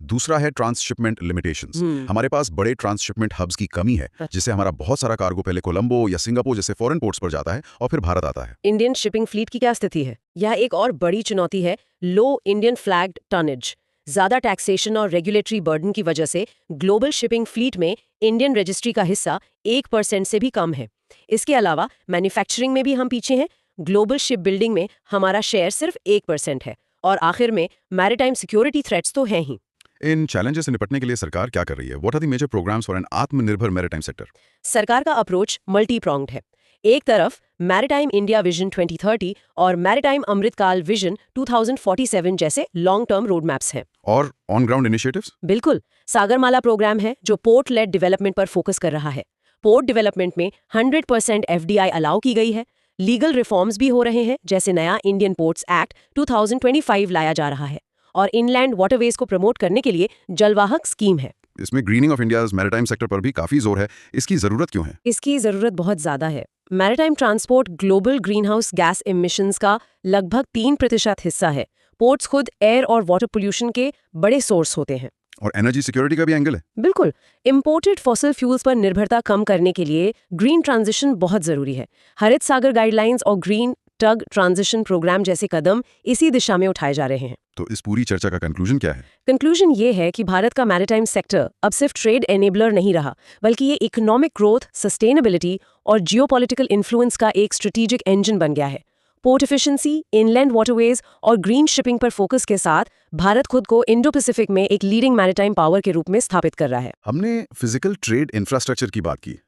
दूसरा है ट्रांसशिपमेंट लिमिटेशंस। हमारे पास बड़े ट्रांसशिपमेंट हब्स की कमी है, जिससे हमारा बहुत सारा कार्गो पहले कोलंबो या सिंगापुर जैसे फॉरेन पोर्ट्स पर जाता है और फिर भारत आता है। इंडियन शिपिंग फ्लीट की क्या स्थिति है? यह एक और बड़ी चुनौती है, लो इंडियन फ्लैग्ड टनेज। ज्यादा टैक्सेशन और रेगुलेटरी बर्डन की वजह से ग्लोबल शिपिंग फ्लीट में इंडियन रजिस्ट्री का हिस्सा 1% से भी कम है। इसके अलावा मैन्युफैक्चरिंग में भी हम पीछे हैं। ग्लोबल शिप बिल्डिंग में हमारा शेयर सिर्फ 1% है। और आखिर में मैरिटाइम सिक्योरिटी थ्रेट्स तो हैं ही। इन चैलेंजेस से निपटने के लिए सरकार क्या कर रही है? What are the major programmes for an Atmanirbhar maritime sector? सरकार का अप्रोच मल्टी प्रोंग्ड है। एक तरफ मैरिटाइम इंडिया विजन 2030 और मैरिटाइम अमृतकाल विजन 2047 जैसे लॉन्ग टर्म रोड मैप्स हैं। और ऑन ग्राउंड इनिशिएटिव्स? बिल्कुल। सागरमाला प्रोग्राम है जो पोर्ट लेड डेवलपमेंट पर फोकस कर रहा है। पोर्ट डेवलपमेंट में 100% FDI अलाउ की गई है। लीगल रिफॉर्म्स भी हो रहे हैं, जैसे नया इंडियन पोर्ट्स एक्ट 2025 लाया जा रहा है। और इनलैंड वाटरवेज को प्रमोट करने के लिए जलवाहक स्कीम है। इसमें grinning of India's maritime sector पर भी काफी जोर है। इसकी जरूरत क्यों है? इसकी जरूरत बहुत ज्यादा है। Maritime transport global greenhouse gas emissions का लगभग 3% हिस्सा है। पोर्ट्स खुद एयर और वाटर पोल्यूशन के बड़े सोर्स होते हैं। और एनर्जी सिक्योरिटी का भी एंगल है। बिल्कुल। इंपोर्टेड फॉसिल फ्यूल्स पर निर्भरता कम करने के लिए ग्रीन ट्रांजिशन बहुत जरूरी है। हरित सागर गाइडलाइंस और ग्रीन टग ट्रांजिशन प्रोग्राम जैसे कदम इसी दिशा में उठाए जा रहे हैं। तो इस पूरी चर्चा का कंक्लूजन क्या है? कंक्लूजन ये है कि भारत का मैरिटाइम सेक्टर अब सिर्फ ट्रेड एनेबलर नहीं रहा, बल्कि ये इकोनॉमिक ग्रोथ, सस्टेनेबिलिटी और जियोपॉलिटिकल इन्फ्लुएंस का एक स्ट्रेटेजिक इंजन बन गया है। पोर्ट एफिशिएंसी, इनलैंड वाटरवेज और ग्रीन शिपिंग पर फोकस के साथ भारत खुद को इंडो पैसिफिक में एक लीडिंग मैरिटाइम पावर के रूप में स्थापित कर रहा है। हमने फिजिकल ट्रेड इंफ्रास्ट्रक्चर की बात की।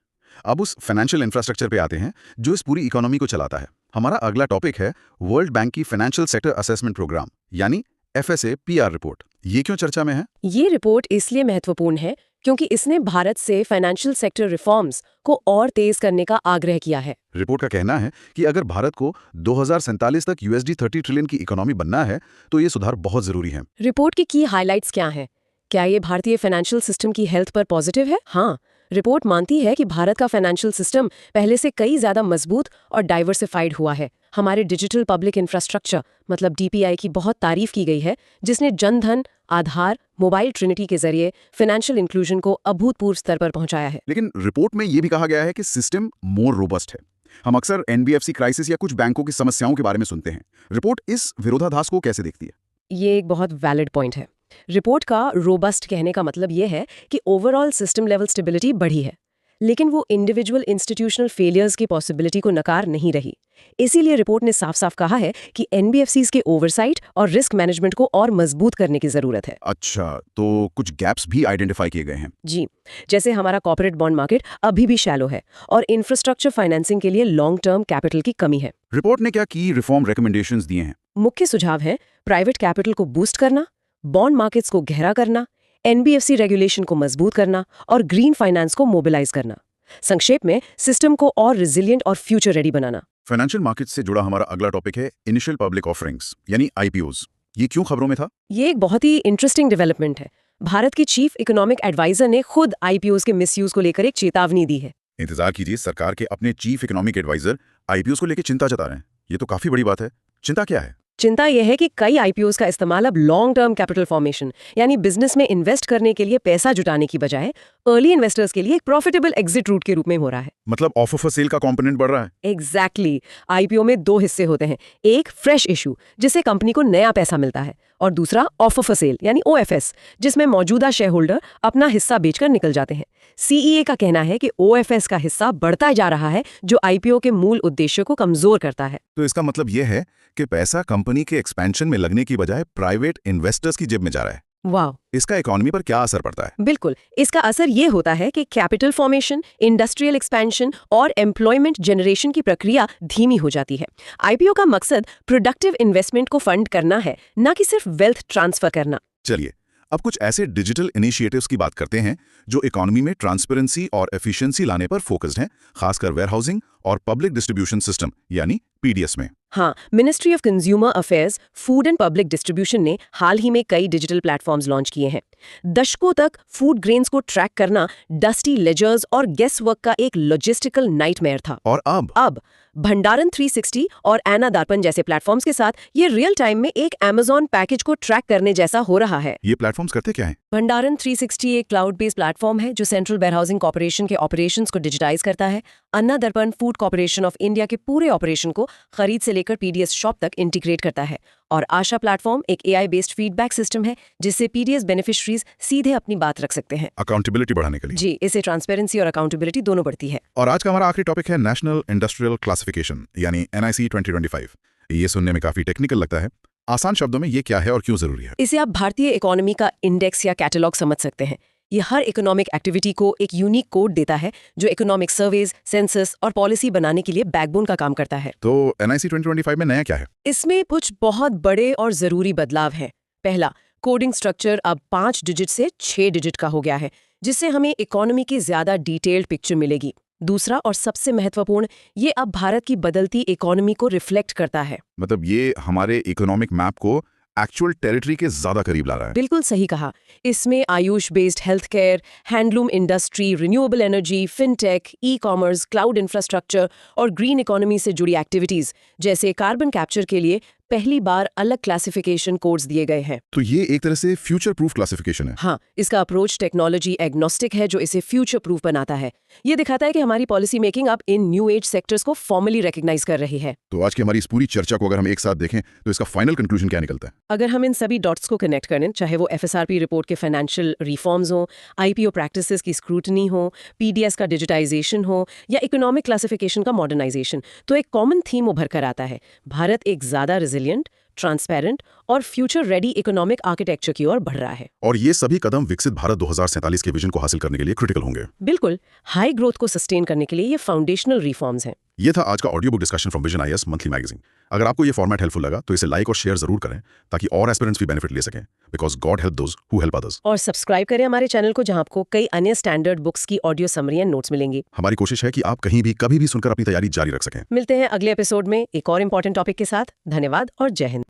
अब उस फाइनेंशियल इंफ्रास्ट्रक्चर पे आते हैं जो इस पूरी इकोनॉमी को चलाता है। हमारा अगला टॉपिक है वर्ल्ड बैंक की फाइनेंशियल सेक्टर असेसमेंट प्रोग्राम यानी FSA PR रिपोर्ट। ये क्यों चर्चा में है? ये रिपोर्ट इसलिए महत्वपूर्ण है क्योंकि इसने भारत से फाइनेंशियल सेक्टर रिफॉर्म्स को और तेज करने का आग्रह किया है। रिपोर्ट का कहना है कि अगर भारत को 2047 तक $30 ट्रिलियन की इकोनॉमी बनना है तो ये सुधार बहुत जरूरी है। रिपोर्ट की की हाइलाइट्स क्या हैं? क्या ये भारतीय फाइनेंशियल सिस्टम की हेल्थ पर पॉजिटिव है? हाँ, रिपोर्ट मानती है कि भारत का फाइनेंशियल सिस्टम पहले से कई ज्यादा मजबूत और डाइवर्सिफाइड हुआ है। हमारे डिजिटल पब्लिक इंफ्रास्ट्रक्चर मतलब DPI की बहुत तारीफ की गई है, जिसने जनधन, आधार, मोबाइल ट्रिनिटी के जरिए फाइनेंशियल इंक्लूजन को अभूतपूर्व स्तर पर पहुंचाया है। लेकिन रिपोर्ट में ये भी कहा गया है कि सिस्टम मोर रोबस्ट है। हम अक्सर NBFC क्राइसिस या कुछ बैंकों की समस्याओं के बारे में सुनते हैं। रिपोर्ट इस विरोधाभास को कैसे देखती है? ये एक बहुत वैलिड पॉइंट है। रिपोर्ट का रोबस्ट कहने का मतलब ये है कि ओवरऑल सिस्टम लेवल स्टेबिलिटी बढ़ी है, लेकिन वो इंडिविजुअल इंस्टीट्यूशनल फेलियर्स की पॉसिबिलिटी को नकार नहीं रही। इसीलिए रिपोर्ट ने साफ साफ कहा है कि NBFCs के ओवरसाइट और रिस्क मैनेजमेंट को और मजबूत करने की जरूरत है। अच्छा, तो कुछ गैप्स भी आइडेंटिफाई किए गए हैं? जी, जैसे हमारा कॉर्पोरेट बॉन्ड मार्केट अभी भी शैलो है और इंफ्रास्ट्रक्चर फाइनेंसिंग के लिए लॉन्ग टर्म कैपिटल की कमी है। रिपोर्ट ने क्या की रिफॉर्म रिकमेंडेशंस दिए हैं? मुख्य सुझाव है प्राइवेट कैपिटल को बूस्ट करना, बॉन्ड मार्केट्स को गहरा करना, NBFC रेगुलेशन को मजबूत करना और ग्रीन फाइनेंस को मोबिलाइज करना। संक्षेप में सिस्टम को और रिजिलिएंट और फ्यूचर रेडी बनाना। फाइनेंशियल मार्केट से जुड़ा हमारा अगला टॉपिक है इनिशियल पब्लिक ऑफरिंग्स यानी आईपीओज। ये क्यों खबरों में था? ये एक बहुत ही इंटरेस्टिंग डेवलपमेंट है। भारत की चीफ इकोनॉमिक एडवाइजर ने खुद आईपीओज के मिसयूज को लेकर एक चेतावनी दी है। इंतजार कीजिए, सरकार के अपने चीफ इकोनॉमिक एडवाइजर आईपीओज को लेकर चिंता जता रहे हैं। ये तो काफी बड़ी बात है। चिंता क्या है? चिंता यह है कि कई आईपीओज का इस्तेमाल अब लॉन्ग टर्म कैपिटल फॉर्मेशन यानी बिजनेस में इन्वेस्ट करने के लिए पैसा जुटाने की बजाय अर्ली इन्वेस्टर्स के लिए एक प्रॉफिटेबल एग्जिट रूट के रूप में हो रहा है। मतलब ऑफर फॉर सेल का कंपोनेंट बढ़ रहा है। एग्जैक्टली आईपीओ में दो हिस्से होते हैं, एक फ्रेश इशू जिससे कंपनी को नया पैसा मिलता है और दूसरा ऑफर फॉर सेल यानी ओएफएस जिसमें मौजूदा शेयर होल्डर अपना हिस्सा बेचकर निकल जाते हैं। सीईए का कहना है कि ओएफएस का हिस्सा बढ़ता जा रहा है जो आईपीओ के मूल उद्देश्य को कमजोर करता है। तो इसका मतलब यह है कि पैसा कंपनी के एक्सपेंशन में लगने की बजाय प्राइवेट इन्वेस्टर्स की जेब में जा रहा है। वाह, इसका इकोनॉमी पर क्या असर पड़ता है? बिल्कुल, इसका असर ये होता है कि कैपिटल फॉर्मेशन, इंडस्ट्रियल एक्सपेंशन और एम्प्लॉयमेंट जनरेशन की प्रक्रिया धीमी हो जाती है। आईपीओ का मकसद प्रोडक्टिव इन्वेस्टमेंट को फंड करना है, न कि सिर्फ वेल्थ ट्रांसफर करना। चलिए अब कुछ ऐसे डिजिटल इनिशिएटिव्स की बात करते हैं जो इकोनॉमी में ट्रांसपेरेंसी और एफिशिएंसी लाने पर फोकस्ड हैं, खासकर वेयरहाउसिंग और पब्लिक डिस्ट्रीब्यूशन सिस्टम यानी पीडीएस में। हाँ, ministry of consumer affairs, food and public distribution ने हाल ही में कई डिजिटल प्लेटफॉर्म्स लॉन्च किए हैं। दशकों तक फूड ग्रेन्स को ट्रैक करना डस्टी लेजर्स और गेस वर्क का एक लॉजिस्टिकल नाइटमेयर था। और अब भंडारन 360 और एना दर्पण जैसे प्लेटफॉर्म्स के साथ ये रियल टाइम में एक Amazon पैकेज को ट्रैक करने जैसा हो रहा है। ये प्लेटफॉर्म्स करते क्या हैं? भंडारन 360 एक क्लाउड बेस्ड प्लेटफॉर्म है जो सेंट्रल वेयरहाउसिंग कॉर्पोरेशन के ऑपरेशंस को डिजिटाइज करता है। अन्ना दर्पण फूड कॉर्पोरेशन ऑफ इंडिया के पूरे ऑपरेशन को खरीद से लेकर पीडीएस शॉप तक इंटीग्रेट करता है। और आशा प्लेटफॉर्म एक एआई बेस्ड फीडबैक सिस्टम है जिससे पीडीएस बेनिफिशरीज सीधे अपनी बात रख सकते हैं। अकाउंटेबिलिटी बढ़ाने के लिए। जी, इससे ट्रांसपेरेंसी और अकाउंटेबिलिटी दोनों बढ़ती है। और आज का हमारा आखिरी टॉपिक है नेशनल इंडस्ट्रियल क्लासिफिकेशन यानी एनआईसी 2025। ये सुनने में काफी टेक्निकल लगता है। आसान शब्दों में ये क्या है और क्यों जरूरी है? इसे आप भारतीय इकोनॉमी का इंडेक्स या कैटलॉग समझ सकते हैं। ये हर इकोनॉमिक एक्टिविटी को एक यूनिक कोड देता है जो इकोनॉमिक सर्वेज, सेंसस और पॉलिसी बनाने के लिए बैकबोन का काम करता है। तो एनआईसी 2025 में नया क्या है? इसमें कुछ बहुत बड़े और जरूरी बदलाव हैं। पहला, कोडिंग स्ट्रक्चर अब 5 डिजिट से 6 डिजिट का हो गया है जिससे हमें इकोनॉमी की ज्यादा डिटेल्ड पिक्चर मिलेगी। दूसरा और सबसे महत्वपूर्ण, ये अब भारत की बदलती इकोनॉमी को रिफ्लेक्ट करता है। मतलब ये हमारे इकोनॉमिक मैप को एक्चुअल टेरिटरी के ज्यादा करीब ला रहा है। बिल्कुल सही कहा। इसमें Ayush based health care, handloom industry, renewable energy, fintech, e commerce, cloud infrastructure और ग्रीन इकोनॉमी से जुड़ी एक्टिविटीज जैसे कार्बन कैप्चर के लिए पहली बार अलग क्लासिफिकेशन कोड्स दिए गए हैं। तो ये एक तरह से फ्यूचर प्रूफ क्लासिफिकेशन है। हाँ, इसका अप्रोच टेक्नोलॉजी एग्नोस्टिक है जो इसे फ्यूचर प्रूफ बनाता है। ये दिखाता है कि हमारी पॉलिसी मेकिंग अब इन न्यू एज सेक्टर्स को फॉर्मली रिकॉग्नाइज कर रही है। तो आज की हमारी इस पूरी चर्चा को अगर हम एक साथ देखें तो इसका फाइनल कंक्लूजन क्या निकलता है? अगर हम इन सभी डॉट्स को कनेक्ट करें, चाहे वो एफएसआरपी रिपोर्ट के फाइनेंशियल रिफॉर्म्स हो, आईपीओ प्रैक्टिसेस की स्क्रूटनी हो, पीडीएस का डिजिटाइजेशन हो या इकोनॉमिक क्लासिफिकेशन का मॉडर्नाइजेशन, तो एक कॉमन थीम उभर कर आता है। भारत एक ज्यादा रेजिलिएंट, ट्रांसपेरेंट और फ्यूचर रेडी इकोनॉमिक आर्किटेक्चर की ओर बढ़ रहा है। और ये सभी कदम विकसित भारत 2047 के विजन को हासिल करने के लिए क्रिटिकल होंगे। बिल्कुल, हाई ग्रोथ को सस्टेन करने के लिए ये फाउंडेशनल रिफॉर्म्स हैं। ये था आज का audio book discussion from vision IAS monthly magazine. अगर आपको ये फॉर्मेट हेल्पफुल लगा तो इसे लाइक और शेयर जरूर करें ताकि और एस्पिरेंट्स भी बेनिफिट ले सकें, because God help those who help others. और सब्सक्राइब करें हमारे चैनल को जहां आपको कई अन्य स्टैंडर्ड बुक्स की ऑडियो समरी एंड नोट्स मिलेंगी। हमारी कोशिश है कि आप कहीं भी कभी भी सुनकर अपनी तैयारी जारी रख सकें। मिलते हैं अगले एपिसोड में एक और इम्पोर्टेंट टॉपिक के साथ। धन्यवाद और जय हिंद।